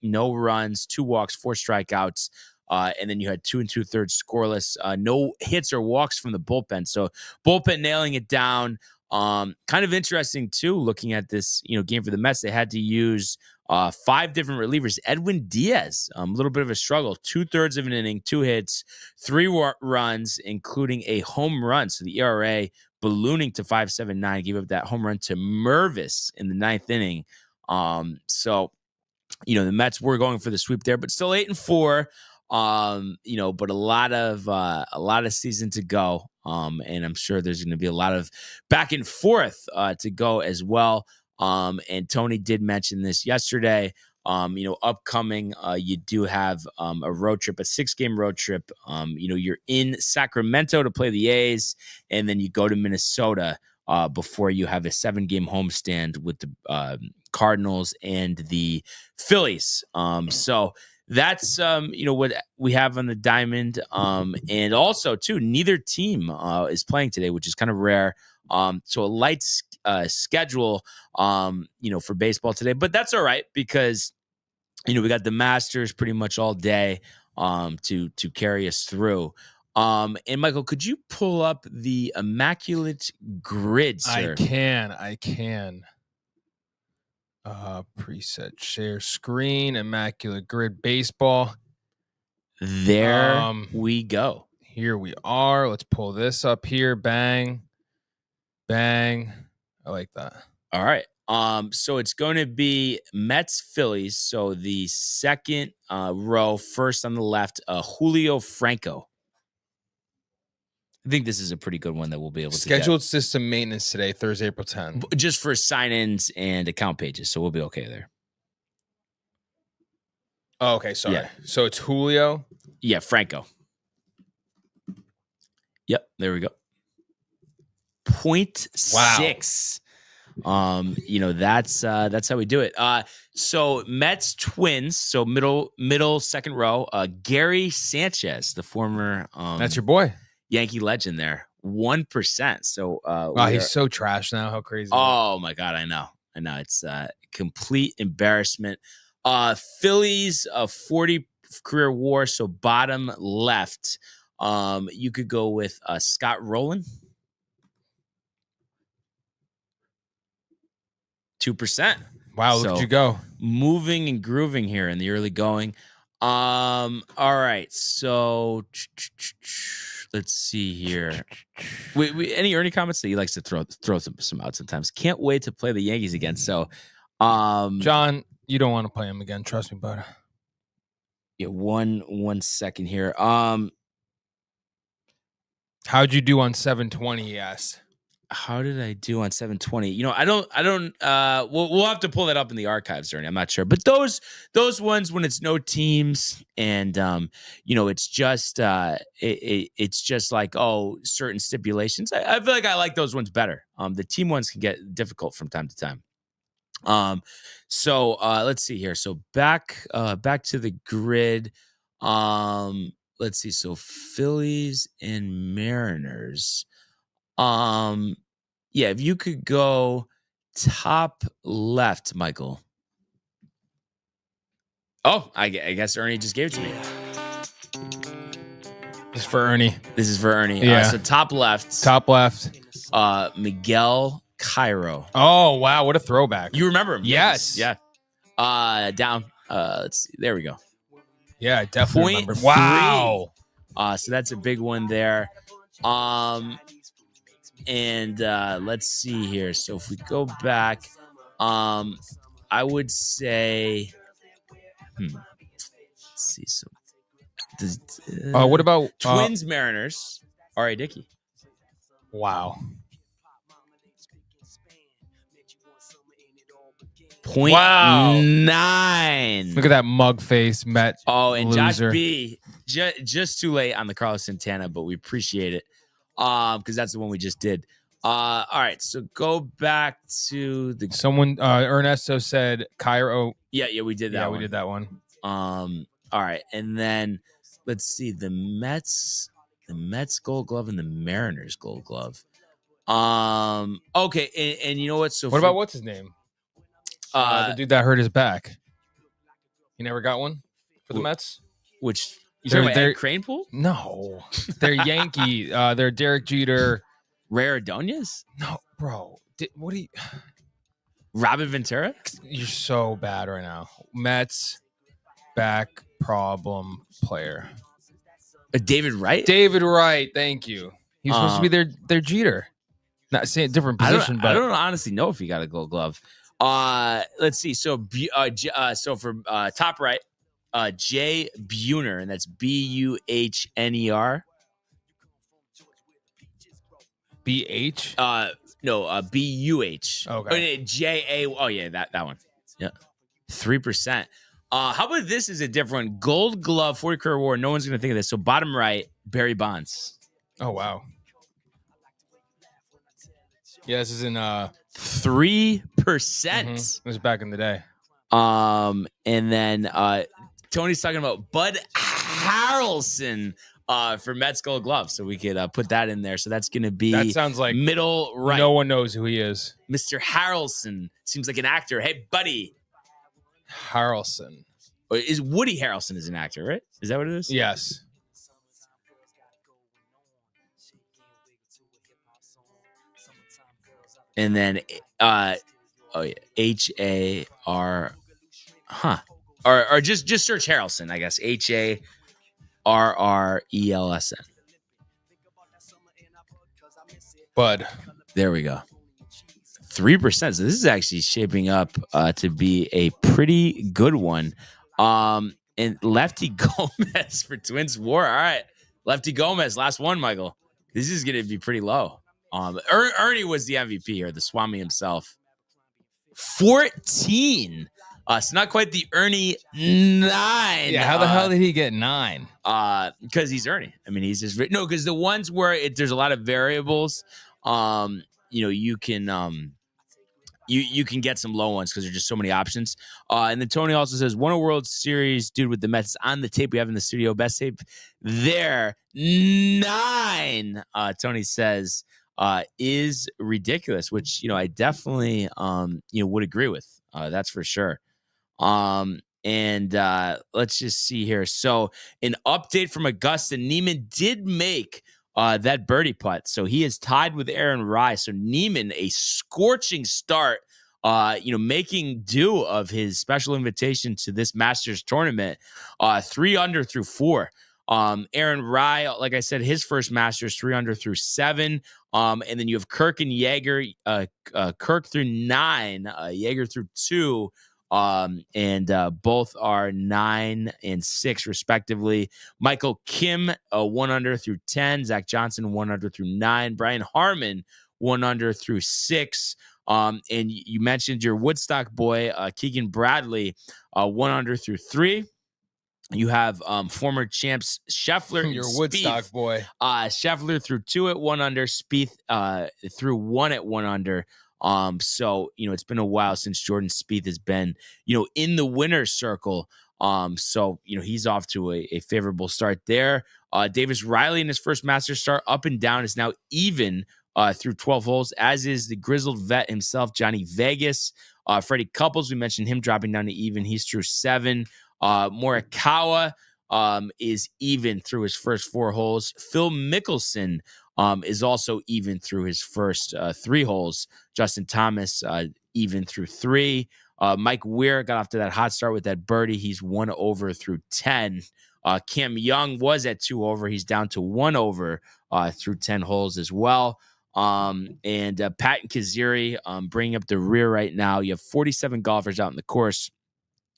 no runs, 2 walks, 4 strikeouts. And then you had 2 2/3 scoreless, no hits or walks from the bullpen. So bullpen nailing it down. Kind of interesting too, looking at this, game for the Mets. They had to use 5 different relievers. Edwin Diaz, a little bit of a struggle, 2/3 of an inning, 2 hits, 3 runs, including a home run. So the ERA ballooning to 5.79, gave up that home run to Mervis in the 9th inning. So the Mets were going for the sweep there, but still 8-4. But a lot of season to go. And I'm sure there's going to be a lot of back and forth to go as well. And Tony did mention this yesterday. Upcoming, you do have a road trip, a 6-game road trip. You're in Sacramento to play the A's, and then you go to Minnesota before you have a 7-game homestand with the Cardinals and the Phillies. So that's what we have on the diamond. And also too, neither team is playing today, which is kind of rare. So a light schedule for baseball today, but that's all right because we got the Masters pretty much all day to carry us through. And Michael, could you pull up the immaculate grid, sir? I can. Preset share screen, immaculate grid baseball. There we go. Here we are. Let's pull this up here. Bang. Bang. I like that. All right. So it's going to be Mets Phillies. So the second row, first on the left, Julio Franco. I think this is a pretty good one that we'll be able to scheduled system maintenance today, Thursday, April 10th. Just for sign-ins and account pages, so we'll be okay there. Oh, okay, sorry. Yeah. So it's Julio? Yeah, Franco. Yep, there we go. 0.6. That's how we do it. So Mets Twins, so middle second row, Gary Sanchez, the former that's your boy. Yankee legend there, 1%. So wow, he's so trash now. How crazy! Oh my God, I know. It's complete embarrassment. Phillies 40 career WAR, so bottom left. You could go with Scott Rowland, 2%. Wow, look at you go. Moving and grooving here in the early going. All right, so let's see here. Any Ernie comments that he likes to throw some out sometimes. Can't wait to play the Yankees again. So, John, you don't want to play him again. Trust me, bud. Yeah, one second here. How'd you do on 720? He asked. How did I do on 720? I don't. We'll have to pull that up in the archives, Ernie. I'm not sure, but those ones when it's no teams and it's just it's just like certain stipulations. I feel like I like those ones better. The team ones can get difficult from time to time. So let's see here. So back to the grid. Let's see. So Phillies and Mariners. Yeah, if you could go top left, Michael. Oh, I guess Ernie just gave it to me. This is for Ernie. This is for Ernie. Yeah. So top left. Top left. Miguel Cairo. Oh, wow. What a throwback. You remember him? Yes. Yeah. Down. Let's see. There we go. Yeah, I definitely Point remember. Wow. So that's a big one there. And let's see here. So if we go back, I would say, let's see. So, What about Twins, Mariners? R.A. Dickey. Wow. Point Wow. 9. Look at that mug face, Met. Oh, and loser. Josh B. Just too late on the Carlos Santana, but we appreciate it because that's the one we just did. All right, so go back to the Someone, Ernesto said Cairo. yeah, we did that. Yeah, one. we did that one. All right, and then let's see the Mets Gold Glove and the Mariners Gold Glove. Okay, and you know what? So What about what's his name? The dude that hurt his back. He never got one for the Mets. which you They're- talking about they're- Ed Kranepool? No, they're Yankee. They're Derek Jeter. Ray Ordonez? No, bro. What do you? Robin Ventura? You're so bad right now. Mets back problem player. David Wright? David Wright. Thank you. He's supposed to be their Jeter. Not saying different position, I don't honestly know if he got a Gold Glove. Let's see. So, so for top right, Jay Buhner, and that's Buhner. BH. No, Buh. Okay. JA. Oh yeah, that one. Yeah, 3%. How about this is a different one. Gold Glove 40 career award. No one's gonna think of this. So bottom right, Barry Bonds. Oh wow. Yeah, this is in 3%. It was back in the day. And then Tony's talking about Bud Harrelson for Mets Gold Glove, so we could put that in there. So that's going to be That sounds like middle right. No one knows who he is. Mr. Harrelson seems like an actor. Hey, buddy, Harrelson. is Woody Harrelson is an actor, right? Is that what it is? Yes. And then HAR, or just search Harrelson, I guess. HARRELSN. Bud. There we go. 3%. So this is actually shaping up to be a pretty good one. And Lefty Gomez for Twins War. All right. Lefty Gomez, last one, Michael. This is going to be pretty low. Ernie was the MVP here, the Swami himself. 14. It's not quite the Ernie 9. Yeah, how the hell did he get 9? Because he's Ernie. I mean, he's just because the ones where there's a lot of variables, you can you can get some low ones because there's just so many options. And then Tony also says, won a World Series dude with the Mets on the tape we have in the studio. Best tape there. 9. Tony says is ridiculous, which I definitely would agree with. That's for sure. And let's just see here. So an update from Augusta. Neiman did make that birdie putt. So he is tied with Aaron Rye. So Neiman, a scorching start, making due of his special invitation to this Masters tournament, 3 under through 4. Aaron Rye, like I said, his first Masters, 3 under through 7. And then you have Kirk and Yeager, Kirk through 9, Yeager through 2. And both are 9 and 6 respectively. Michael Kim 1 under through 10. Zach Johnson 1 under through 9. Brian Harmon 1 under through 6. And you mentioned your Woodstock boy Keegan Bradley 1 under through 3. You have former champs Scheffler, Your and Woodstock Spieth. boy. Scheffler through 2 at 1 under. Spieth through 1 at 1 under. So it's been a while since Jordan Spieth has been, in the winner's circle. So he's off to a favorable start there. Davis Riley in his first Masters start up and down is now even through 12 holes, as is the grizzled vet himself, Johnny Vegas. Freddie Couples, we mentioned him dropping down to even. He's through 7. Morikawa is even through his first 4 holes. Phil Mickelson is also even through his first 3 holes. Justin Thomas even through 3. Mike Weir got off to that hot start with that birdie. He's 1 over through 10. Cam Young was at 2 over. He's down to 1 over through 10 holes as well. And Patton Kaziri bringing up the rear right now. You have 47 golfers out in the course.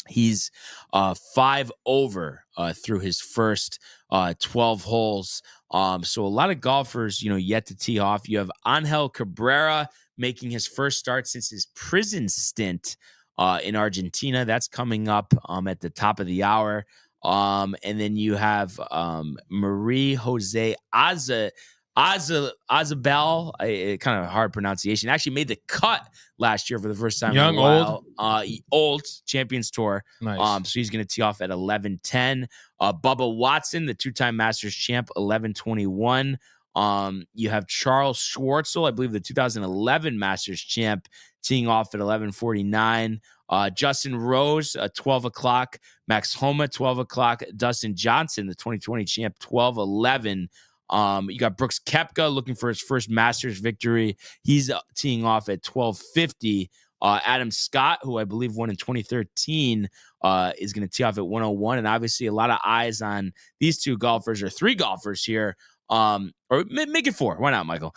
He's 5 over through his first 12 holes. So a lot of golfers, yet to tee off. You have Angel Cabrera making his first start since his prison stint in Argentina. That's coming up at the top of the hour. And then you have Marie Jose Azabel, a kind of hard pronunciation. Actually made the cut last year for the first time in a while. Old Champions Tour. Nice. So he's going to tee off at 11:10. Bubba Watson, the 2-time Masters champ, 11:21. You have Charles Schwartzel, I believe the 2011 Masters champ, teeing off at 11:49. Justin Rose, 12 o'clock. Max Homa, 12 o'clock. Dustin Johnson, the 2020 champ, 12:11. You got Brooks Koepka looking for his first Masters victory. He's teeing off at 12:50. Adam Scott, who I believe won in 2013, is going to tee off at 101. And obviously a lot of eyes on these 2 golfers, or 3 golfers here. Or make it 4. Why not, Michael?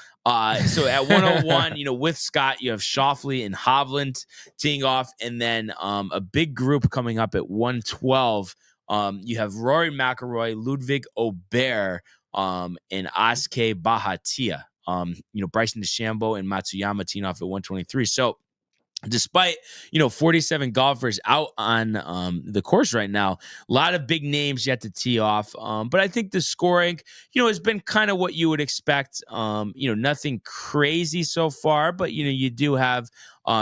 So at 101, with Scott, you have Schauffele and Hovland teeing off. And then a big group coming up at 112. You have Rory McIlroy, Ludwig Aubert, and Aske Bahatia. Bryson DeChambeau and Matsuyama teeing off at 123. So despite 47 golfers out on the course right now, a lot of big names yet to tee off. But I think the scoring, has been kind of what you would expect. Nothing crazy so far, but you do have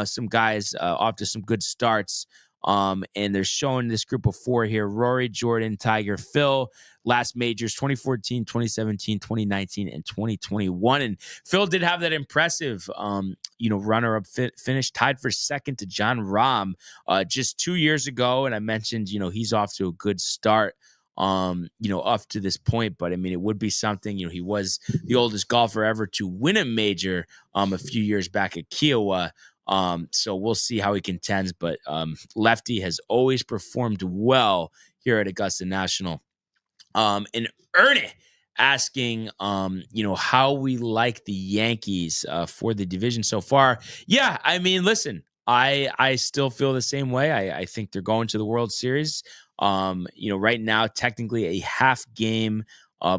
some guys off to some good starts. And they're showing this group of 4 here: Rory, Jordan, Tiger, Phil. Last majors, 2014, 2017, 2019, and 2021. And Phil did have that impressive, runner-up finish, tied for second to John Rahm just 2 years ago. And I mentioned, he's off to a good start, up to this point. But, I mean, it would be something. He was the oldest golfer ever to win a major a few years back at Kiowa. So we'll see how he contends. But Lefty has always performed well here at Augusta National. And Ernie asking, how we like the Yankees for the division so far. Yeah, I mean, listen, I still feel the same way. I think they're going to the World Series. Right now, technically a half game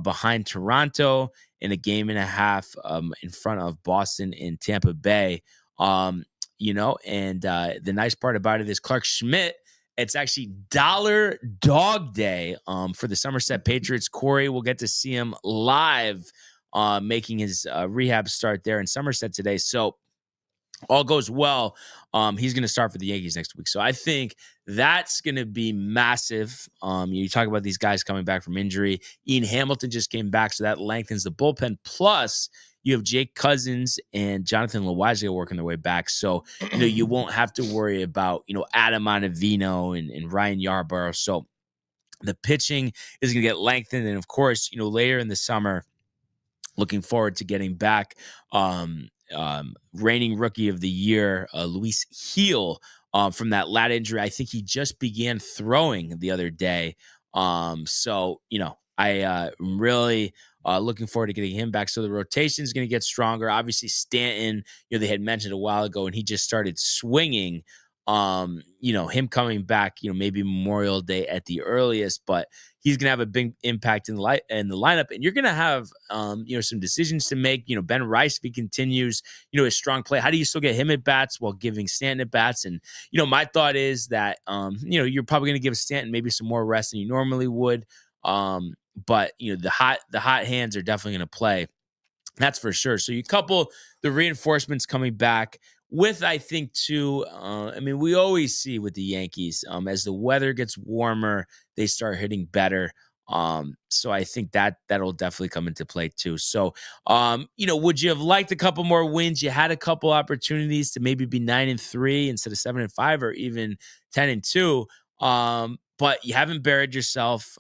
behind Toronto and a game and a half in front of Boston and Tampa Bay. And the nice part about it is Clark Schmidt. It's actually Dollar Dog Day for the Somerset Patriots. Corey will get to see him live making his rehab start there in Somerset today. So all goes well. He's going to start for the Yankees next week. So I think that's going to be massive. You talk about these guys coming back from injury. Ian Hamilton just came back, so that lengthens the bullpen. Plus, you have Jake Cousins and Jonathan Loaisiga working their way back. So, you won't have to worry about, Adam Ottavino and Ryan Yarborough. So the pitching is going to get lengthened. And, of course, later in the summer, looking forward to getting back reigning rookie of the year, Luis Heel, from that lat injury. I think he just began throwing the other day. So, I really looking forward to getting him back. So the rotation is going to get stronger. Obviously, Stanton, they had mentioned a while ago, and he just started swinging. Him coming back, maybe Memorial Day at the earliest, but he's going to have a big impact in the lineup. And you're going to have, some decisions to make. Ben Rice, if he continues, his strong play, how do you still get him at bats while giving Stanton at bats? And, my thought is that, you're probably going to give Stanton maybe some more rest than you normally would. But the hot hands are definitely going to play. That's for sure. So you couple the reinforcements coming back with, I think, too, we always see with the Yankees, as the weather gets warmer, they start hitting better. So I think that'll definitely come into play too. So, would you have liked a couple more wins? You had a couple opportunities to maybe be 9-3 instead of 7-5 or even 10-2. but you haven't buried yourself.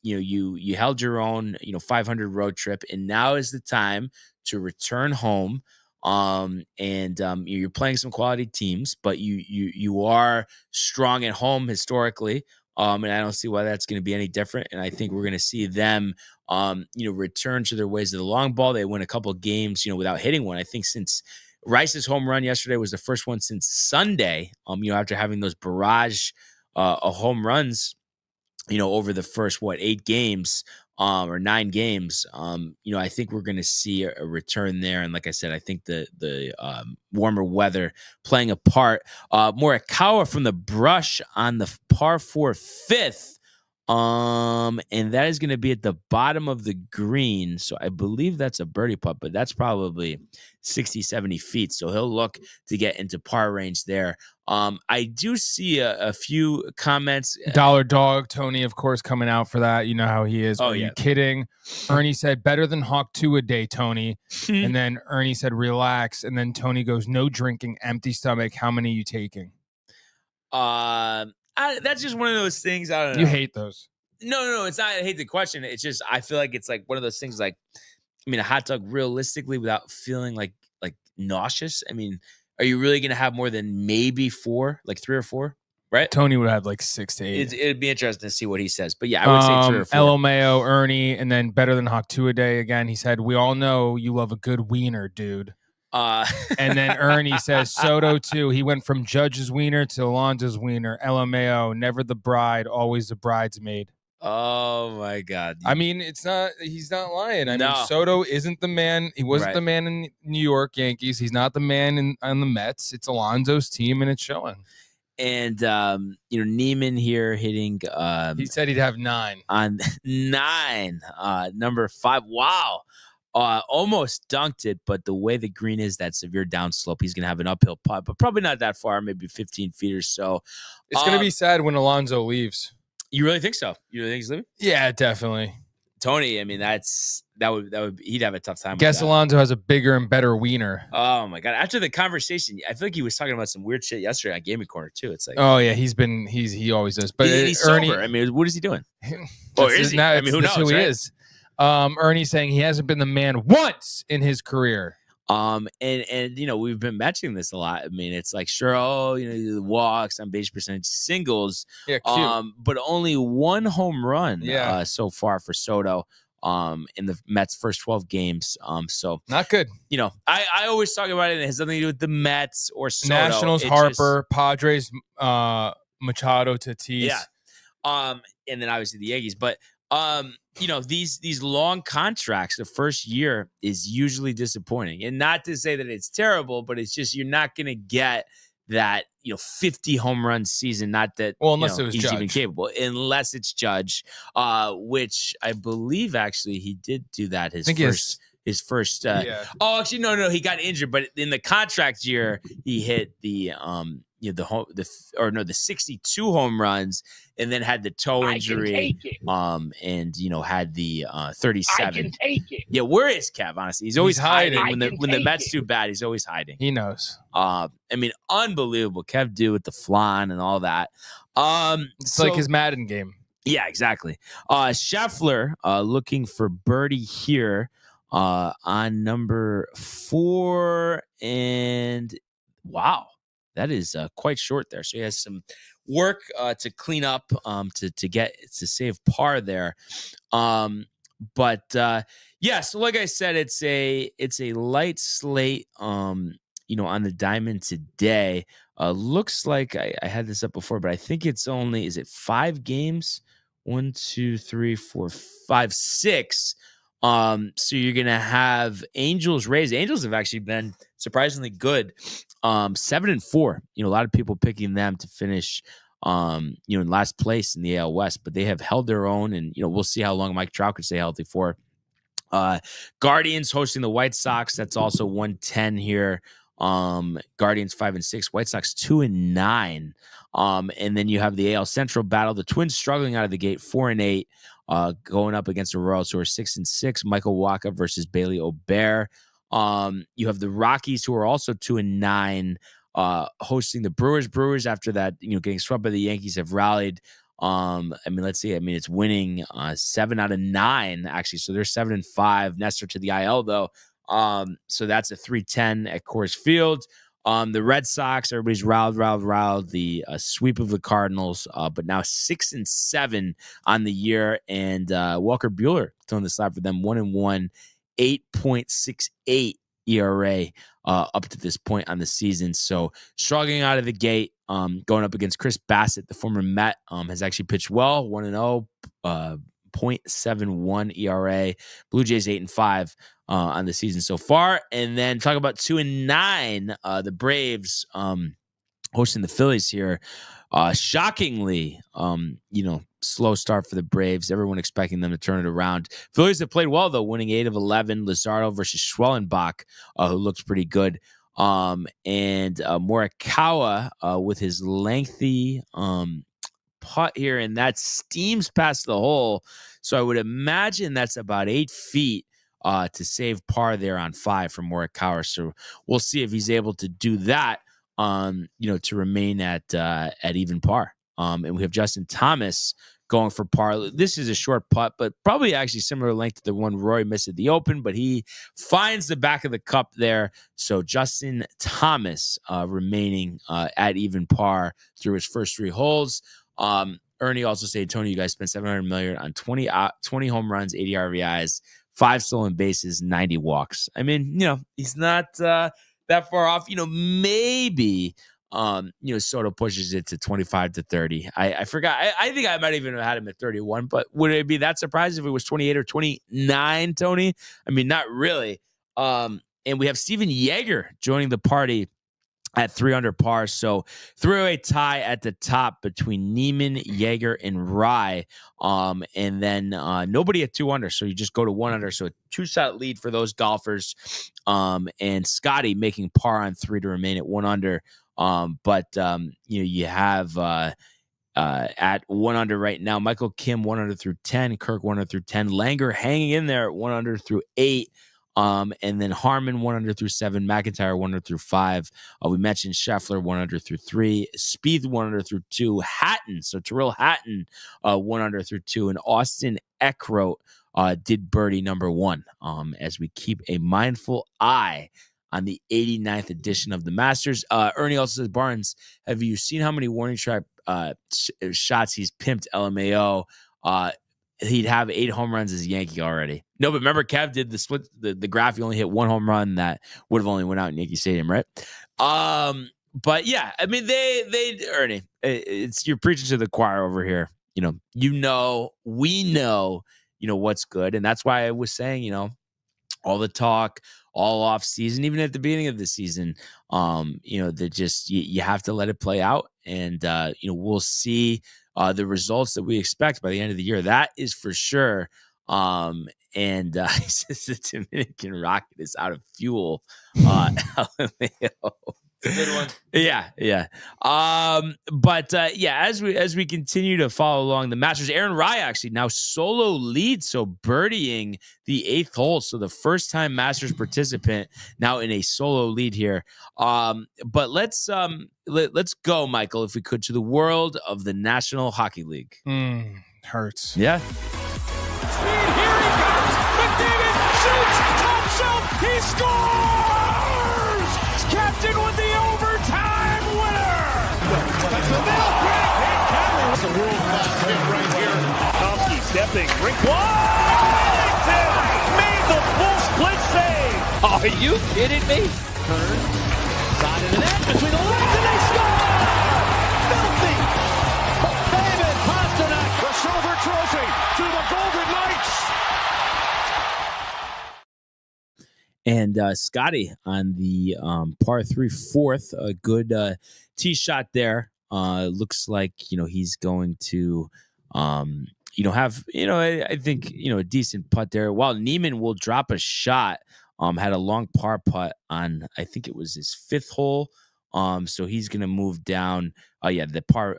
You held your own, 500 road trip, and now is the time to return home. You're playing some quality teams, but you are strong at home historically. And I don't see why that's going to be any different. And I think we're going to see them, return to their ways of the long ball. They win a couple of games, without hitting one. I think since Rice's home run yesterday was the first one since Sunday, after having those barrage of home runs, over the first, 8 games or 9 games. I think we're going to see a return there. And like I said, I think the warmer weather playing a part. Morikawa from the brush on the par 4 fifth. And that is going to be at the bottom of the green. So I believe that's a birdie putt, but that's probably 60, 70 feet. So he'll look to get into par range there. I do see a few comments. Dollar Dog, Tony, of course, coming out for that. You know how he is. Are you kidding? Ernie said, better than Hawk 2 a day, Tony. And then Ernie said, relax. And then Tony goes, no drinking, empty stomach. How many are you taking? That's just one of those things. I don't know. You hate those. No, it's not. I hate the question. It's just I feel like it's like one of those things. Like, a hot dog realistically without feeling like nauseous. Are you really gonna have more than maybe 4, like 3 or 4? Right? Tony would have like 6 to 8. It'd be interesting to see what he says. But yeah, I would say 3 or 4. El Mayo, Ernie, and then better than Hawk 2 a day again. He said, we all know you love a good wiener, dude. And then Ernie says Soto too. He went from Judge's wiener to Alonso's wiener. LMAO, never the bride, always the bridesmaid. Oh my God! It's not. He's not lying. No. Soto isn't the man. He wasn't the man in New York Yankees. He's not the man on the Mets. It's Alonso's team, and it's showing. And Neiman here hitting. He said he'd have 9 on 9. Number 5. Wow. Almost dunked it, but the way the green is, that severe downslope, he's going to have an uphill putt, but probably not that far, maybe 15 feet or so. It's going to be sad when Alonso leaves. You really think so? You really think he's leaving? Yeah, definitely. Tony, that would he'd have a tough time. Guess Alonso has a bigger and better wiener. Oh my God! After the conversation, I feel like he was talking about some weird shit yesterday on Gaming Corner too. It's like, oh yeah, he always does. But he's Ernie, sober. What is he doing? Is he? Now, who knows? Who he right? is. Ernie's saying he hasn't been the man once in his career. And we've been mentioning this a lot. It's like, sure, the walks, on base percentage, singles. Yeah, cute. But only 1 home run so far for Soto in the Mets' first 12 games. So not good. I always talk about it. It has nothing to do with the Mets or Soto. Nationals, Harper, Padres, Machado, Tatis. Yeah. And then obviously the Yankees. But these long contracts, the first year is usually disappointing. And not to say that it's terrible, but it's just you're not going to get that 50 home run season. Not that unless it was he's Judge. even capable, unless it's Judge, which I believe actually he did do that his first. Oh, actually no, he got injured, but in the contract year he hit the 62 home runs, and then had the toe injury, and had the 37. I can take it. Yeah, where is Kev? Honestly, he's always hiding. When the Mets do bad, he's always hiding. He knows. Unbelievable. Kev do with the flan and all that. It's like his Madden game. Yeah, exactly. Scheffler looking for birdie here on number 4, and wow. That is quite short there. So he has some work to clean up to get to save par there. So like I said, it's a light slate on the diamond today. Looks like I had this up before, but I think it's only, is it 5 games? 1, 2, 3, 4, 5, 6. So you're gonna have Angels, Rays. Angels have actually been surprisingly good. 7-4. A lot of people picking them to finish in last place in the AL West, but they have held their own, and we'll see how long Mike Trout could stay healthy for. Guardians hosting the White Sox. That's also 110 here. Guardians 5-6, White Sox 2-9. And then you have the AL Central battle. The Twins struggling out of the gate, 4-8, going up against the Royals, who are 6-6. Michael Wacha versus Bailey Obear. You have the Rockies, who are also 2-9, hosting the Brewers. Brewers, after that, getting swept by the Yankees, have rallied Let's see. It's winning 7 out of 9 actually. So they're 7-5. Nestor to the IL though. So that's a 310 at Coors Field. The Red Sox, everybody's riled. The sweep of the Cardinals, but now 6-7 on the year. And Walker Buehler throwing the slide for them, 1-1, 8.68 ERA up to this point on the season. So struggling out of the gate, going up against Chris Bassett, the former Met, has actually pitched well, 1-0, 0.71 ERA. Blue Jays 8-5 on the season so far. And then talk about 2-9, the Braves hosting the Phillies here. Shockingly, slow start for the Braves. Everyone expecting them to turn it around. Phillies have played well, though, winning 8 of 11. Luzardo versus Schwellenbach, who looks pretty good. And Morikawa with his lengthy putt here, and that steams past the hole. So I would imagine that's about 8 feet to save par there on 5 for Morikawa. So we'll see if he's able to do that, to remain at even par. And we have Justin Thomas going for par. This is a short putt, but probably actually similar length to the one Rory missed at the Open, but he finds the back of the cup there. So Justin Thomas remaining at even par through his first 3 holes. Ernie also said, Tony, you guys spent $700 million on 20 home runs, 80 RBIs, 5 stolen bases, 90 walks. He's not that far off. Maybe Soto pushes it to 25 to 30. I forgot. I think I might even have had him at 31, but would it be that surprised if it was 28 or 29, Tony? Not really. And we have Steven Yeager joining the party at 3 under par. So 3-way tie at the top between Neiman, Yeager, and Rye. And then nobody at 2 under. So you just go to 1 under. So a 2-shot lead for those golfers. And Scotty making par on 3 to remain at 1 under. You have at 1 under right now, Michael Kim 1 under through 10, Kirk 1 under through 10, Langer hanging in there at 1 under through 8. And then Harmon 1 under through 7, McIntyre 1 under through 5. We mentioned Scheffler 1 under through 3, Spieth 1 under through 2, Hatton, so Tyrrell Hatton 1 under through 2, and Austin Eckroat did birdie number 1. As we keep a mindful eye on the 89th edition of the Masters. Ernie also says, Barnes, have you seen how many warning track shots he's pimped LMAO? He'd have 8 home runs as a Yankee already. No, but remember Kev did the split, the graph. He only hit 1 home run that would have only went out in Yankee Stadium, right? But yeah, they Ernie, it's you're preaching to the choir over here. We know what's good, and that's why I was saying, all the talk all off season, even at the beginning of the season, that just you have to let it play out, and we'll see the results that we expect by the end of the year. That is for sure. And he says the Dominican rocket is out of fuel. Good one. Yeah. But as we continue to follow along the Masters, Aaron Rai actually now solo lead, so birdieing the 8th hole. So the first time Masters participant now in a solo lead here. But let's go, Michael, if we could, to the world of the National Hockey League. Hurts. Yeah. Speed, here he comes. McDavid shoots, top shelf, he scores! Captain with the overtime winner! That's the middle quick. That's a world-class hit right here. Tomsky stepping, rink Wellington made the full split save. Are you kidding me? Turn, side of the net, between the legs, and they score! Filthy! David Pastrnak, the silver trophy to the Golden Knights. And Scotty on the par 3 4th, a good tee shot there. Looks like he's going to have I think a decent putt there. While Neiman will drop a shot, had a long par putt on, I think it was his 5th hole. So he's gonna move down. The par.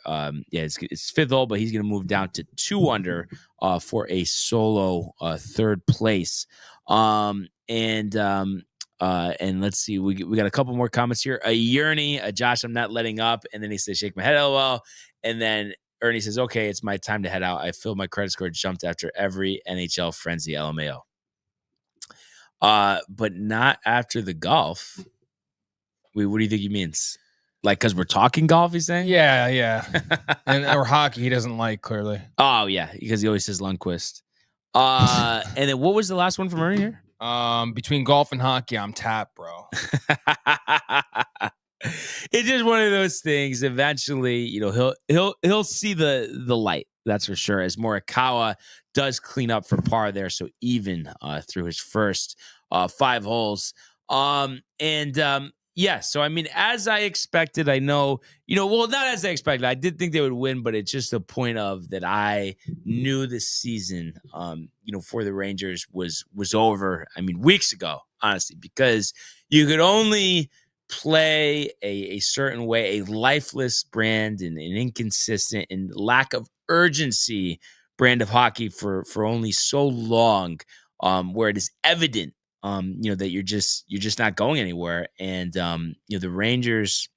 It's 5th hole, but he's gonna move down to 2 under for a solo 3rd place. And let's see, we got a couple more comments here. A Yearney, Josh, I'm not letting up, and then he says, shake my head, LOL. And then Ernie says, okay, it's my time to head out. I feel my credit score jumped after every NHL frenzy, LMAO. But not after the golf. Wait, what do you think he means? Like, because we're talking golf, he's saying? Yeah. or hockey he doesn't like, clearly. Oh, yeah, because he always says Lundqvist. And then what was the last one from Ernie here? Between golf and hockey, I'm tapped, bro. It's just one of those things. Eventually, he'll see the light. That's for sure. As Morikawa does clean up for par there, so even through his first 5 holes. Yeah, so I mean, as I expected, I know, well, not as I expected. I did think they would win, but it's just a point of that I knew this season, for the Rangers was over. I mean, weeks ago, honestly, because you could only play a certain way, a lifeless brand and an inconsistent and lack of urgency brand of hockey for only so long, where it is evident that you're just not going anywhere. And the Rangers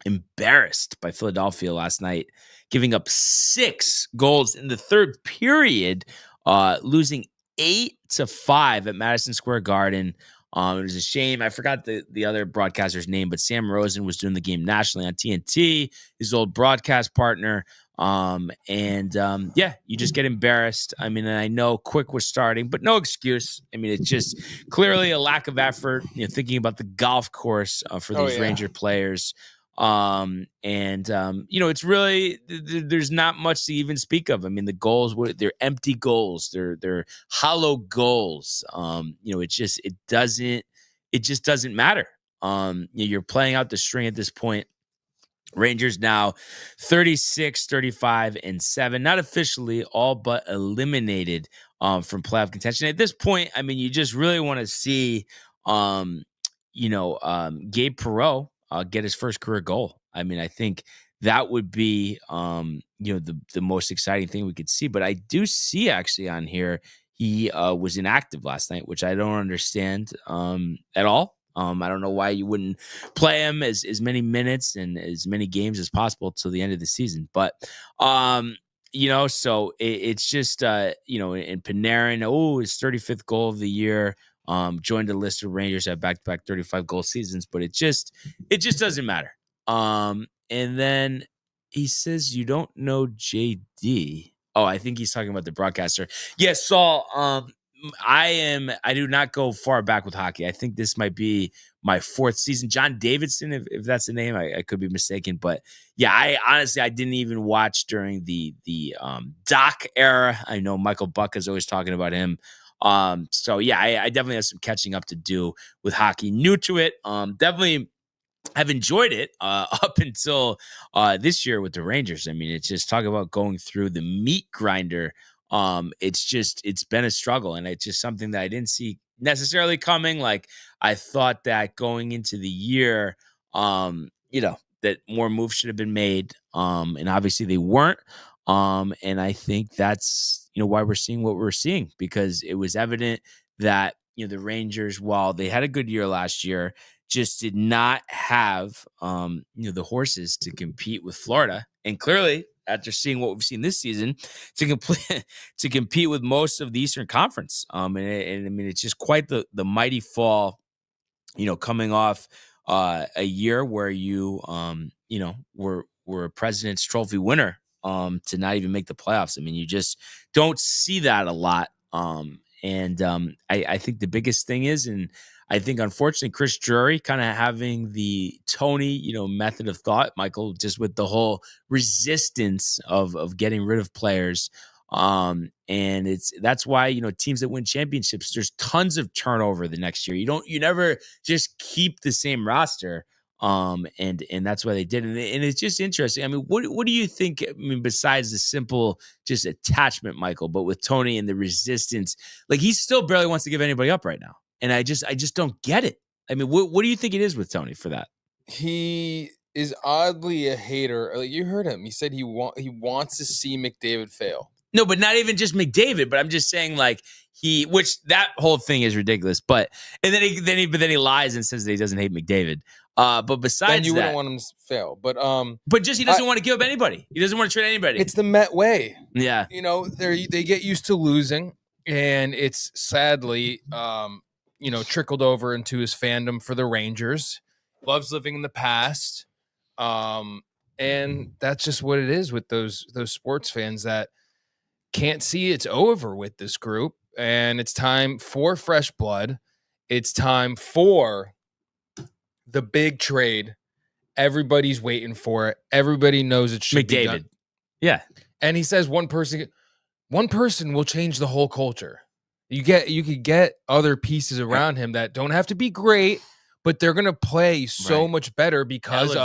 embarrassed by Philadelphia last night, giving up 6 goals in the third period, losing 8-5 at Madison Square Garden. It was a shame. I forgot the other broadcaster's name, but Sam Rosen was doing the game nationally on TNT, his old broadcast partner. You just get embarrassed. I mean, and I know Quick was starting, but no excuse. I mean, it's just clearly a lack of effort, thinking about the golf course for these Ranger players. It's really, there's not much to even speak of. I mean, the goals, they're empty goals. They're hollow goals. It just doesn't matter. You're playing out the string at this point. Rangers now 36, 35, and 7, not officially, all but eliminated from playoff contention. At this point, I mean, you just really want to see, Gabe Perreault get his first career goal. I mean, I think that would be, the most exciting thing we could see. But I do see actually on here, he was inactive last night, which I don't understand at all. I don't know why you wouldn't play him as many minutes and as many games as possible till the end of the season. But, so it's just, and Panarin, his 35th goal of the year, joined the list of Rangers at back-to-back 35 goal seasons, but it just doesn't matter. And then he says, you don't know JD. Oh, I think he's talking about the broadcaster. Yes, Saul, I do not go far back with hockey. I think this might be my 4th season. John Davidson, if that's the name, I could be mistaken. But yeah, I didn't even watch during the Doc era. I know Michael Buck is always talking about him. So yeah, I definitely have some catching up to do with hockey. New to it. Definitely have enjoyed it up until this year with the Rangers. I mean, it's just talk about going through the meat grinder. It's been a struggle, and it's just something that I didn't see necessarily coming. Like, I thought that going into the year, that more moves should have been made. And obviously they weren't. And I think that's, why we're seeing what we're seeing, because it was evident that, the Rangers, while they had a good year last year, just did not have, the horses to compete with Florida. And clearly, after seeing what we've seen this season, to compete with most of the Eastern Conference. And I mean, it's just quite the mighty fall, coming off a year where you were a President's Trophy winner to not even make the playoffs. I mean, you just don't see that a lot. I think the biggest thing is, and I think, unfortunately, Chris Drury kind of having the Tony, method of thought, Michael, just with the whole resistance of getting rid of players. And that's why, teams that win championships, there's tons of turnover the next year. You never just keep the same roster. And that's why they did. And it's just interesting. I mean, what do you think? I mean, besides the simple just attachment, Michael, but with Tony and the resistance, like, he still barely wants to give anybody up right now. And I just don't get it. I mean, what do you think it is with Tony for that? He is oddly a hater. Like, you heard him. He said he wants to see McDavid fail. No, but not even just McDavid. But I'm just saying, like, which that whole thing is ridiculous. But then he lies and says that he doesn't hate McDavid. But besides Then you wouldn't that, want him to fail. But just he doesn't want to give up anybody. He doesn't want to trade anybody. it's the Met way. Yeah. You know, they get used to losing, and it's sadly, trickled over into his fandom for the Rangers. Loves living in the past, and that's just what it is with those sports fans that can't see it's over with this group, and it's time for fresh blood. It's time for the big trade. Everybody's waiting for it. Everybody knows it should be done. Yeah. And he says one person will change the whole culture. You could get other pieces around him that don't have to be great, but they're going to play so much better because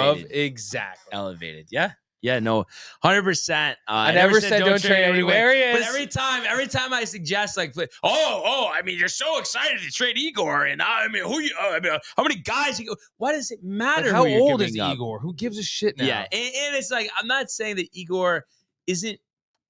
elevated. Yeah. Yeah, no, 100%. I never said don't trade anywhere. But every time I suggest I mean, you're so excited to trade Igor, and how many guys? Why does it matter? Like, how old is Igor? Who gives a shit now? Yeah, and it's like I'm not saying that Igor isn't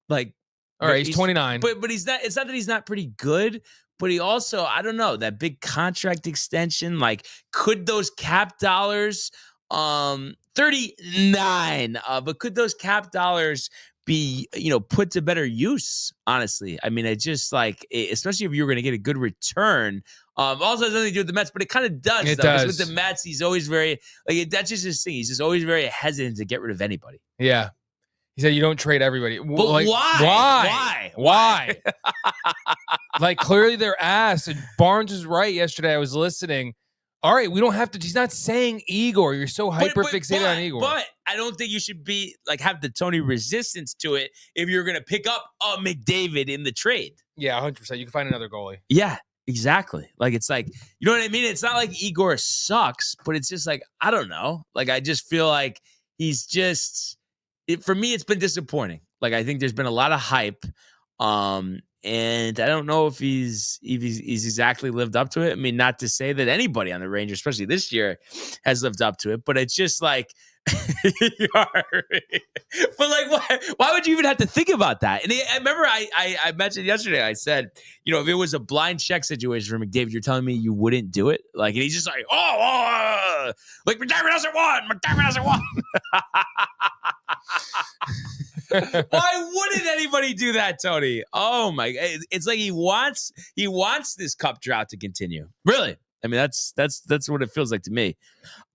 like. All right, he's 29, but he's not. It's not that he's not pretty good. But he also, I don't know, that big contract extension. Like, could those cap dollars? 39. But could those cap dollars be, put to better use? Honestly, I mean, it just especially if you were going to get a good return. Also has nothing to do with the Mets, but it kind of does. It does. With the Mets, he's always very that's just his thing. He's just always very hesitant to get rid of anybody. Yeah, he said you don't trade everybody. But why? Like, clearly they're ass. And Barnes is right. Yesterday I was listening. All right, we don't have to. He's not saying Igor. You're so hyper fixated on Igor. But I don't think you should be have the Tony resistance to it if you're going to pick up a McDavid in the trade. Yeah, 100%. You can find another goalie. Yeah, exactly. It's you know what I mean? It's not like Igor sucks, but it's just I don't know. I just feel like he's just. For me, it's been disappointing. I think there's been a lot of hype. And I don't know if he's exactly lived up to it. I mean, not to say that anybody on the Rangers, especially this year, has lived up to it, but it's just but why would you even have to think about that? And I remember I mentioned yesterday, I said, if it was a blind check situation for McDavid, you're telling me you wouldn't do it? And he's just McDavid doesn't want. Why wouldn't anybody do that, Tony? Oh my! It's like he wants this cup drought to continue. Really? I mean, that's what it feels like to me.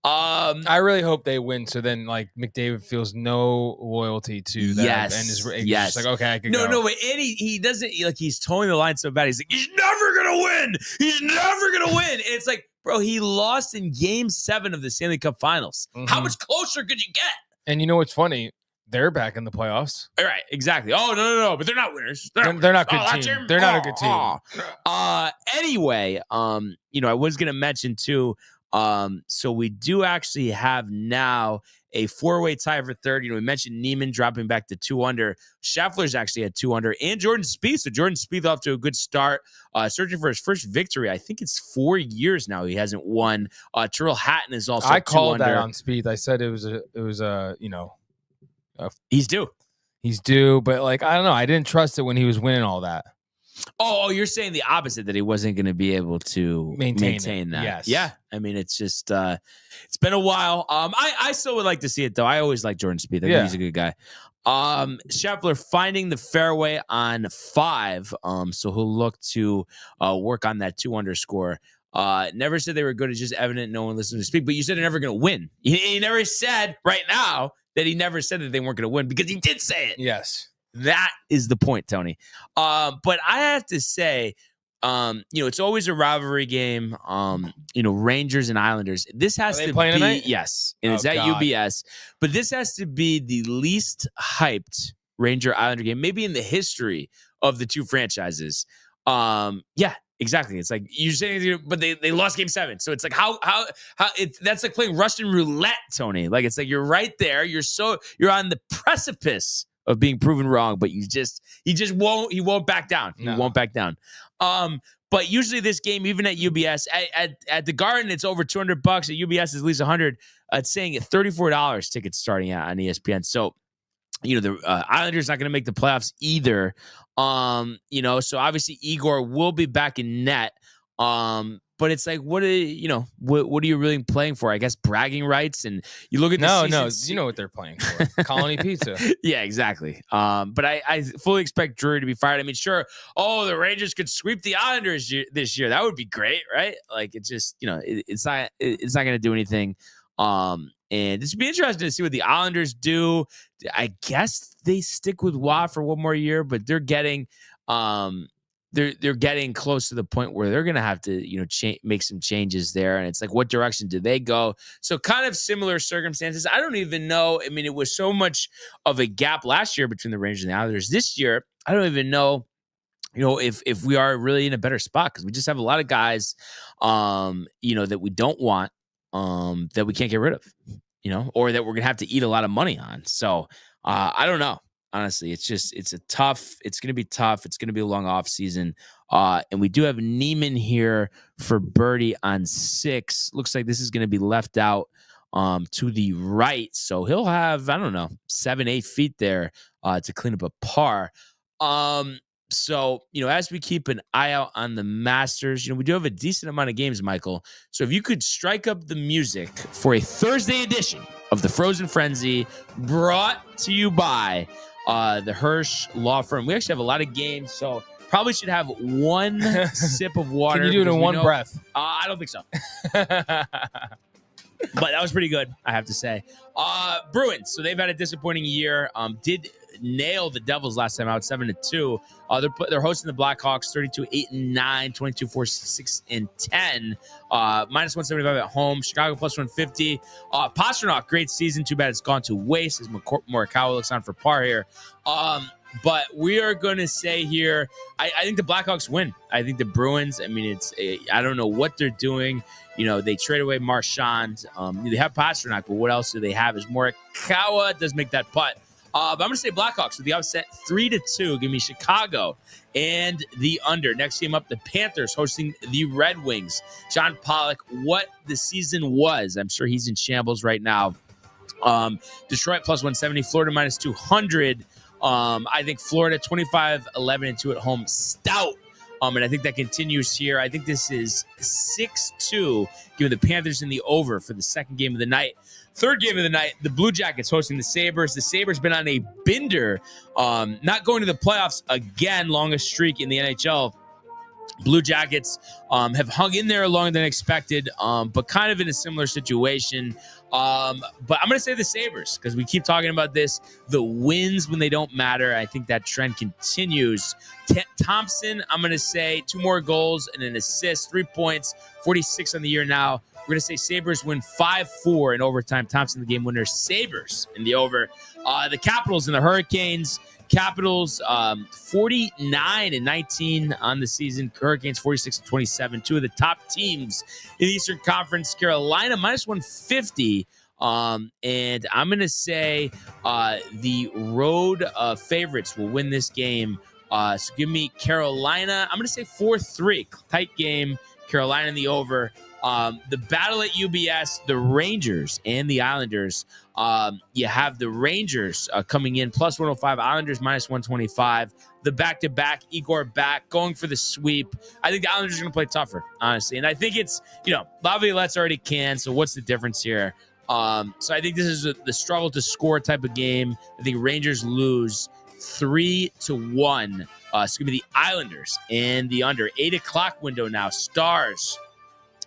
I really hope they win, so then McDavid feels no loyalty to them. Yes, and is yes. just okay, I can go. No, but he doesn't he's towing the line so bad. He's he's never gonna win. He's never gonna win. And it's bro, he lost in Game 7 of the Stanley Cup Finals. Mm-hmm. How much closer could you get? And you know what's funny? They're back in the playoffs. All right, exactly. Oh, no, but they're not winners. They're not good team. They're not a good team. Anyway, I was going to mention too, so we do actually have now a 4-way tie for third. We mentioned Neiman dropping back to 2 under. Scheffler's actually at 2 under, and Jordan Spieth. So Jordan Spieth off to a good start, searching for his first victory. I think it's 4 years now he hasn't won. Tyrrell Hatton is also. I called that on Spieth. I said it was a he's due. He's due, but I don't know. I didn't trust it when he was winning all that. Oh, you're saying the opposite, that he wasn't going to be able to maintain that. Yes. Yeah. I mean, it's just it's been a while. I still would like to see it though. I always like Jordan Spieth. I think he's a good guy. Scheffler finding the fairway on 5. So he'll look to work on that 2 under score. Never said they were good. It's just evident no one listened to speak. But you said they're never going to win. He never said right now that he never said that they weren't going to win, because he did say it. Yes. That is the point, Tony. But I have to say, it's always a rivalry game. Rangers and Islanders. This has to be tonight? Yes, and it's at UBS. But this has to be the least hyped Ranger Islander game, maybe in the history of the two franchises. Yeah. Exactly. It's you're saying, but they lost Game 7. So it's how that's like playing Russian roulette, Tony. It's you're right there. You're on the precipice of being proven wrong, but he won't back down. He won't back down. But usually this game, even at UBS, at the Garden, it's over $200. At UBS, it's at least $100. It's saying at $34 tickets starting out on ESPN. So, the Islanders not going to make the playoffs either. So obviously Igor will be back in net. But it's like, what are you really playing for? I guess bragging rights. And you look at the season, you know what they're playing for. Colony Pizza. Yeah, exactly. But I fully expect Drury to be fired. I mean, sure. Oh, the Rangers could sweep the Islanders this year. That would be great, right? Like, it's just, it's not going to do anything. And it's be interesting to see what the Islanders do. I guess they stick with Watt for one more year, but they're getting they're getting close to the point where they're going to have to, make some changes there. And it's like, what direction do they go? So kind of similar circumstances. I don't even know. I mean, it was so much of a gap last year between the Rangers and the Islanders. This year, I don't even know, if we are really in a better spot, because we just have a lot of guys, that we don't want, that we can't get rid of, or that we're going to have to eat a lot of money on. So I don't know. Honestly, it's going to be tough. It's going to be a long off season. And we do have Neiman here for birdie on 6. Looks like this is going to be left out to the right. So he'll have, 7-8 feet there to clean up a par. So, as we keep an eye out on the Masters, we do have a decent amount of games, Michael. So if you could strike up the music for a Thursday edition of the Frozen Frenzy, brought to you by the Hirsch Law Firm. We actually have a lot of games, so probably should have one sip of water. Can you do it in one breath? I don't think so. But that was pretty good, I have to say. Bruins, so they've had a disappointing year. Did nail the Devils last time out, 7-2. They're hosting the Blackhawks, 32-8-9, 22-4-6-10. Minus 175 at home. Chicago plus 150. Pastrnak, great season. Too bad it's gone to waste as Morikawa looks on for par here. But we are going to say here, I think the Blackhawks win. I think the Bruins, I don't know what they're doing. They trade away Marchand. They have Pastrnak, but what else do they have? Is Morikawa does make that putt. But I'm going to say Blackhawks with the upset 3-2. Give me Chicago and the under. Next game up, the Panthers hosting the Red Wings. John Pollock, what the season was. I'm sure he's in shambles right now. Detroit plus 170, Florida minus 200. I think Florida 25-11-2 at home. Stout. And I think that continues here. I think this is 6-2. Give the Panthers in the over for the second game of the night. Third game of the night, the Blue Jackets hosting the Sabres. The Sabres been on a bender, not going to the playoffs again, longest streak in the NHL. Blue Jackets have hung in there longer than expected, but kind of in a similar situation. But I'm going to say the Sabres because we keep talking about this. The wins when they don't matter. I think that trend continues. Thompson, I'm going to say 2 more goals and an assist, 3 points, 46 on the year now. We're going to say Sabres win 5-4 in overtime. Thompson, the game winner. Sabres in the over. The Capitals and the Hurricanes. Capitals 49-19 on the season. Hurricanes 46-27. 2 of the top teams in the Eastern Conference. Carolina minus 150. And I'm going to say the road favorites will win this game. So give me Carolina. I'm going to say 4-3. Tight game. Carolina in the over. The battle at UBS, the Rangers and the Islanders. You have the Rangers coming in plus 105, Islanders minus 125. The back-to-back, Igor back, going for the sweep. I think the Islanders are going to play tougher, honestly. And I think it's, Laviolette's already canned, so what's the difference here? So I think this is the struggle to score type of game. I think Rangers lose 3-1. It's going to be the Islanders and the under. 8 o'clock window now. Stars.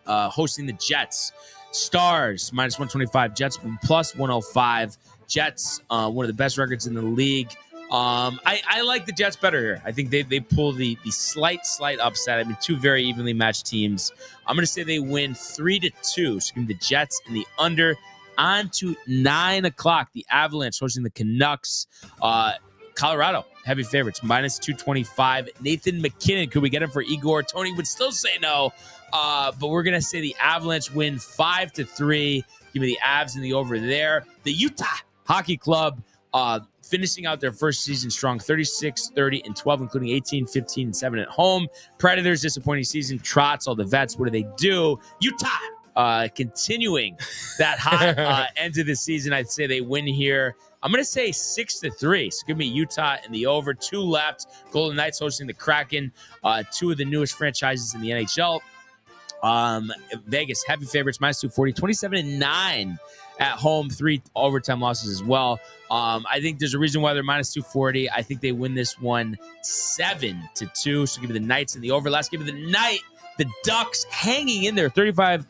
Hosting the Jets. Stars minus 125, Jets plus 105. Jets, one of the best records in the league. I like the Jets better here. I think they pull the slight upset. 2 very evenly matched teams. I'm going to say they win 3-2. So give me the Jets and the under. On to 9 o'clock. The Avalanche hosting the Canucks. Colorado, heavy favorites, minus 225. Nathan McKinnon, could we get him for Igor? Tony would still say no. But we're going to say the Avalanche win 5-3. Give me the Avs in the over there. The Utah Hockey Club finishing out their first season strong, 36-30-12, including 18-15-7 at home. Predators, disappointing season. Trotz, all the vets, what do? Utah continuing that hot end of the season. I'd say they win here. I'm going to say 6-3. So give me Utah in the over. 2 left. Golden Knights hosting the Kraken. 2 of the newest franchises in the NHL. Vegas, heavy favorites, minus 240, 27-9 at home, 3 overtime losses as well. I think there's a reason why they're minus 240. I think they win this one 7-2. So give me the Knights in the over. Last game of the night, the Ducks hanging in there, 35-8.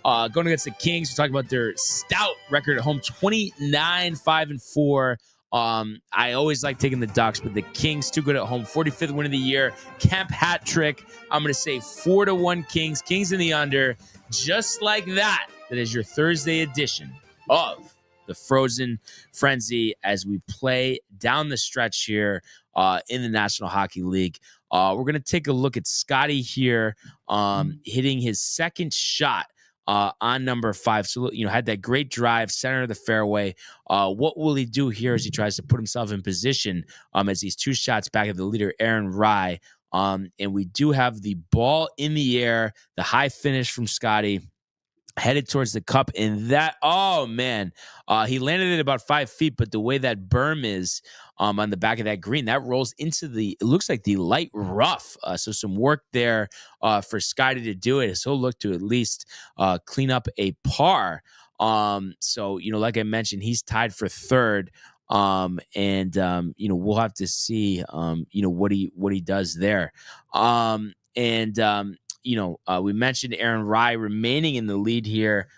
Going against the Kings. We talked about their stout record at home, 29-5-4. I always like taking the Ducks, but the Kings too good at home. 45th win of the year. Kemp hat trick. I'm going to say 4-1 Kings. Kings in the under. Just like that. That is your Thursday edition of the Frozen Frenzy as we play down the stretch here in the National Hockey League. We're going to take a look at Scotty here hitting his second shot on number 5. So, had that great drive, center of the fairway. What will he do here as he tries to put himself in position as he's 2 shots back of the leader, Aaron Rye? And we do have the ball in the air, the high finish from Scotty, headed towards the cup. And that, oh, man, he landed it about 5 feet, but the way that berm is on the back of that green, that rolls into it looks like the light rough. So some work there for Scotty to do it. So he'll look to at least clean up a par. So, like I mentioned, he's tied for third. We'll have to see, what he does there. We mentioned Aaron Rye remaining in the lead here,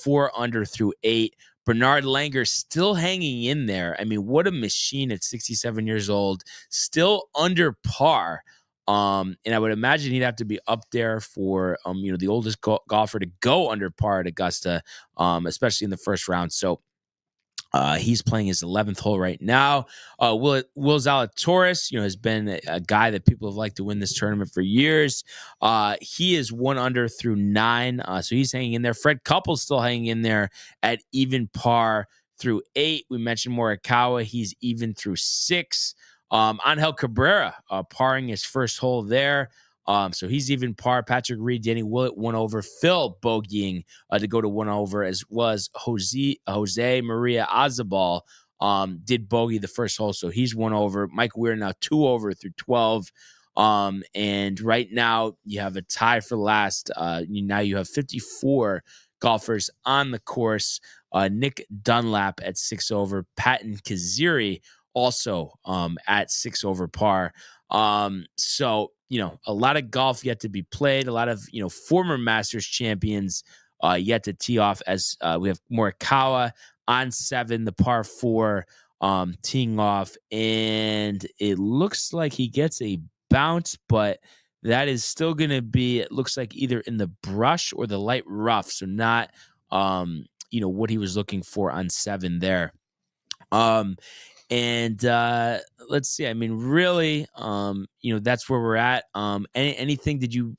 4 under through 8. Bernard Langer still hanging in there. I mean, what a machine at 67 years old, still under par. And I would imagine he'd have to be up there for, the oldest golfer to go under par at Augusta, especially in the first round. So he's playing his 11th hole right now. Will Zalatoris, has been a guy that people have liked to win this tournament for years. He is 1 under through 9, so he's hanging in there. Fred Couples still hanging in there at even par through 8. We mentioned Morikawa. He's even through 6. Angel Cabrera parring his first hole there. So he's even par. Patrick Reed, Danny Willett, 1 over. Phil bogeying to go to 1 over, as was Jose Maria Azabal did bogey the first hole, so he's 1 over. Mike Weir now 2 over through 12. And right now you have a tie for last. Now you have 54 golfers on the course. Nick Dunlap at 6 over. Patton Kaziri also at 6 over par. So, a lot of golf yet to be played, a lot of, former Masters champions yet to tee off, as we have Morikawa on 7, the par 4 teeing off, and it looks like he gets a bounce, but that is still going to be, it looks like either in the brush or the light rough, so not, what he was looking for on 7 there. And let's see. I mean, really, that's where we're at. Anything? Did you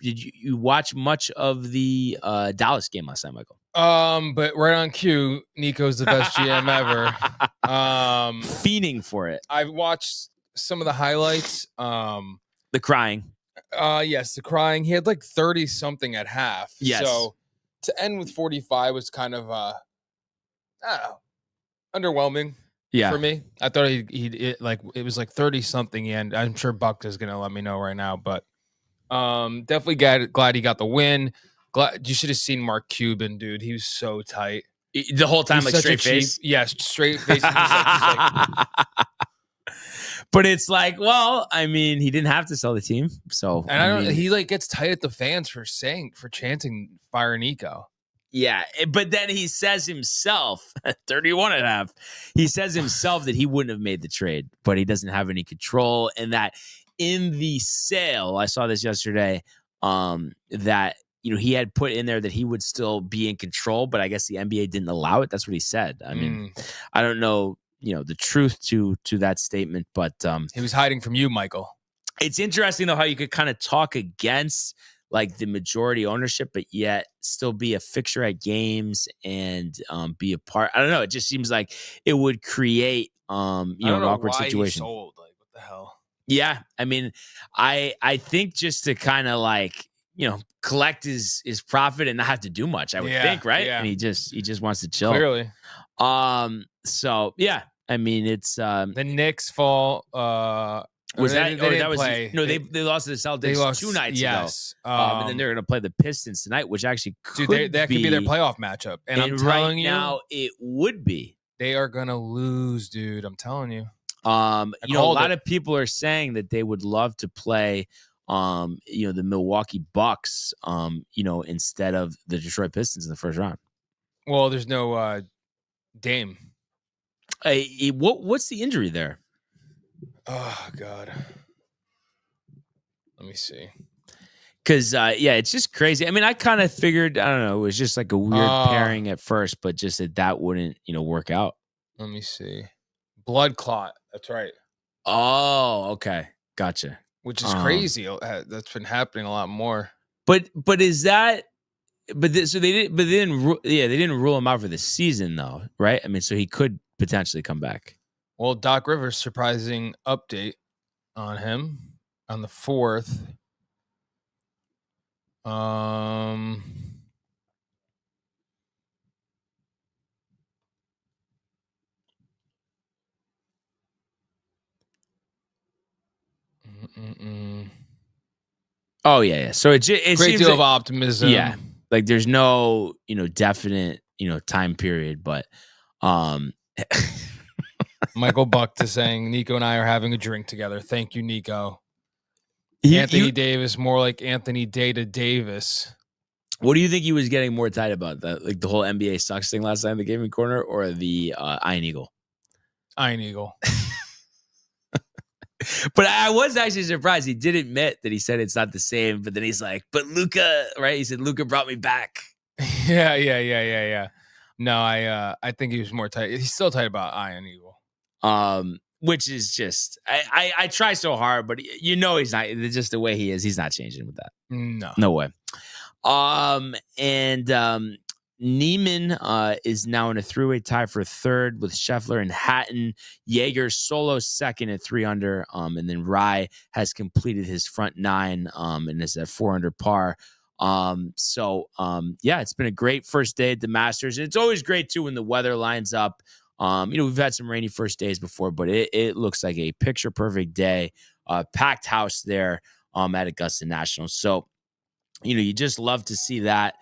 watch much of the Dallas game last night, Michael? But right on cue, Nico's the best GM ever. Fiending for it. I've watched some of the highlights. The crying. Yes, the crying. He had like 30 something at half. Yes. So to end with 45 was kind of I don't know, underwhelming. Yeah. For me, I thought it was like 30 something, and I'm sure Buck is gonna let me know right now. But definitely glad he got the win. Glad you should have seen Mark Cuban, dude. He was so tight The whole time, like straight face. Yes, straight face. He's like, but it's like, well, I mean, he didn't have to sell the team, so. And I don't. He like gets tight at the fans for chanting "Fire Nico." Yeah, but then he says himself, 31.5, he says himself that he wouldn't have made the trade, but he doesn't have any control. And that in the sale, I saw this yesterday, that, he had put in there that he would still be in control, but I guess the NBA didn't allow it. That's what he said. I mean, I don't know, the truth to that statement, but he was hiding from you, Michael. It's interesting, though, how you could kind of talk against like the majority ownership, but yet still be a fixture at games and be a part. I don't know. It just seems like it would create, an awkward situation. He sold. Like, what the hell? Yeah. I mean, I think just to kind of like, collect his profit and not have to do much, I would think, right? Yeah. And he just wants to chill. Clearly. So yeah, I mean, it's, the Knicks fall, Was They didn't was play. no? They lost to the Celtics They lost 2 nights ago. yes. And then they're going to play the Pistons tonight, which actually could That could be their playoff matchup. And I'm telling right you, now it would be. they are gonna lose, dude. I'm telling you. A lot of people are saying that they would love to play, the Milwaukee Bucks, instead of the Detroit Pistons in the first round. Well, there's no Dame. What's the injury there? Oh God. Let me see. Because it's just crazy. I mean, I kind of figured, I don't know, it was just like a weird pairing at first, but just that wouldn't, work out. Let me see. Blood clot. That's right. Oh, okay, gotcha. Which is crazy. That's been happening a lot more. But is that? So they didn't. But they didn't. They didn't rule him out for the season, though, right? I mean, so he could potentially come back. Well, Doc Rivers, surprising update on him on the 4th. Oh yeah. So it great deal of optimism. Yeah, like there's no definite time period, but Michael Buck is saying Nico and I are having a drink together. Thank you, Nico. Anthony Davis, more like Anthony Data Davis. What do you think he was getting more tight about? That like the whole NBA sucks thing last time in the gaming corner, or the Iron Eagle? Iron Eagle. But I was actually surprised. He did admit that he said it's not the same, but then he's like, but Luka, right? He said, Luka brought me back. Yeah. No, I think he was more tight. He's still tight about Iron Eagle. Which is just, I try so hard, but he's not, it's just the way he is. He's not changing with that. No way. Neiman is now in a 3-way tie for third with Scheffler and Hatton. Jaeger solo second at 3 under. And then Rye has completed his front 9 and is at 4 under par. It's been a great first day at the Masters. And it's always great too when the weather lines up. We've had some rainy first days before, but it looks like a picture perfect day. Packed house there at Augusta National. So, you just love to see that.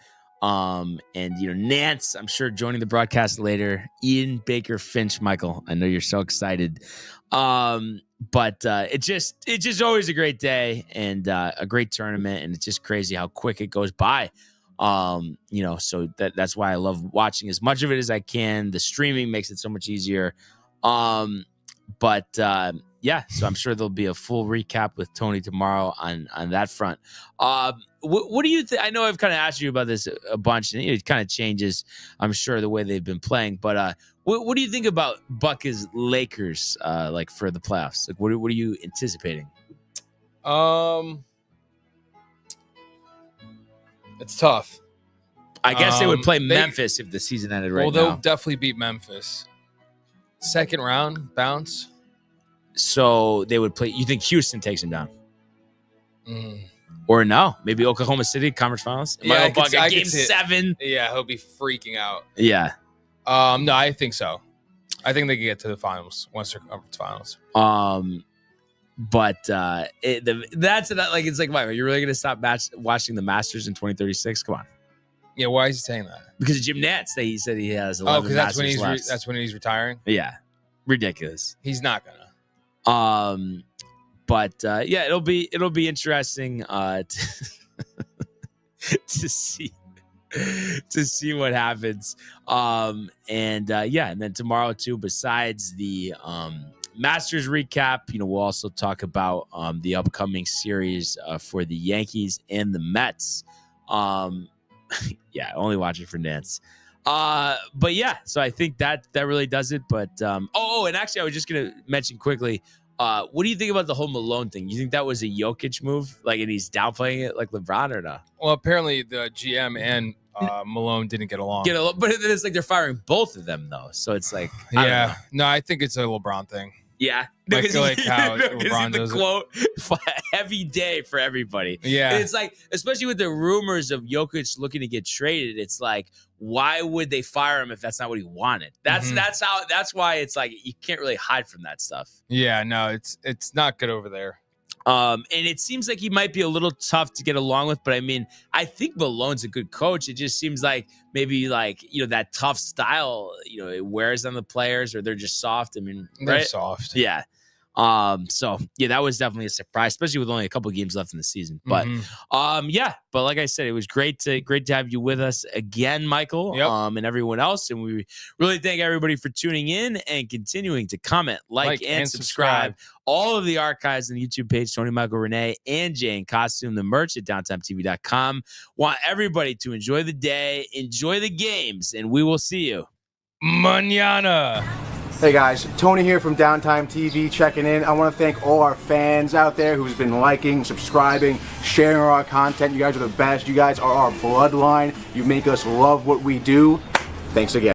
Nance, I'm sure joining the broadcast later. Ian Baker Finch, Michael, I know you're so excited. But it's just always a great day and a great tournament, and it's just crazy how quick it goes by. So that's why I love watching as much of it as I can. The streaming makes it so much easier. So I'm sure there'll be a full recap with Tony tomorrow on that front. What do you think? I know I've kind of asked you about this a bunch, and it kind of changes, I'm sure, the way they've been playing. But what do you think about Bucca's Lakers like for the playoffs? Like, what are you anticipating? It's tough. I guess they would play Memphis if the season ended right now. Well, they'll definitely beat Memphis. Second round bounce. So they would play. You think Houston takes them down? Or no? Maybe Oklahoma City Conference Finals. Yeah, Game 7. Yeah, he'll be freaking out. Yeah. No, I think so. I think they can get to the finals, Western Conference Finals. It's like, Michael, you're really gonna stop watching the Masters in 2036? Come on. Yeah, why is he saying that? Because of Jim Nantz, he said he has 11 because that's when he's retiring. Yeah, ridiculous. He's not gonna. It'll be interesting to see what happens. And then tomorrow too, besides the Masters recap, we'll also talk about the upcoming series for the Yankees and the Mets. Only watching for Nance. So I think that really does it. But and actually I was just gonna mention quickly, what do you think about the whole Malone thing? You think that was a Jokic move? Like, and he's downplaying it like LeBron, or no? Well, apparently the GM and Malone didn't get along. But it's like they're firing both of them though. So it's like, I think it's a LeBron thing. Yeah. Like how Rondo's the quote, heavy day for everybody. Yeah. And it's like, especially with the rumors of Jokic looking to get traded, it's like, why would they fire him if that's not what he wanted? That's why it's like you can't really hide from that stuff. Yeah, no, it's not good over there. And it seems like he might be a little tough to get along with, but I mean, I think Malone's a good coach. It just seems like maybe like, that tough style, it wears on the players, or they're just soft. I mean, They're right? soft. Yeah. So yeah, that was definitely a surprise, especially with only a couple of games left in the season. But but like I said, it was great to have you with us again, Michael. Yep. And everyone else. And we really thank everybody for tuning in and continuing to comment, like and subscribe. All of the archives on the YouTube page, Tony, Michael, Renee, and Jay in costume, the merch at DowntimeTV.com. Want everybody to enjoy the day, enjoy the games, and we will see you Mañana. Hey guys, Tony here from Downtime TV checking in. I want to thank all our fans out there who's been liking, subscribing, sharing our content. You guys are the best. You guys are our bloodline. You make us love what we do. Thanks again.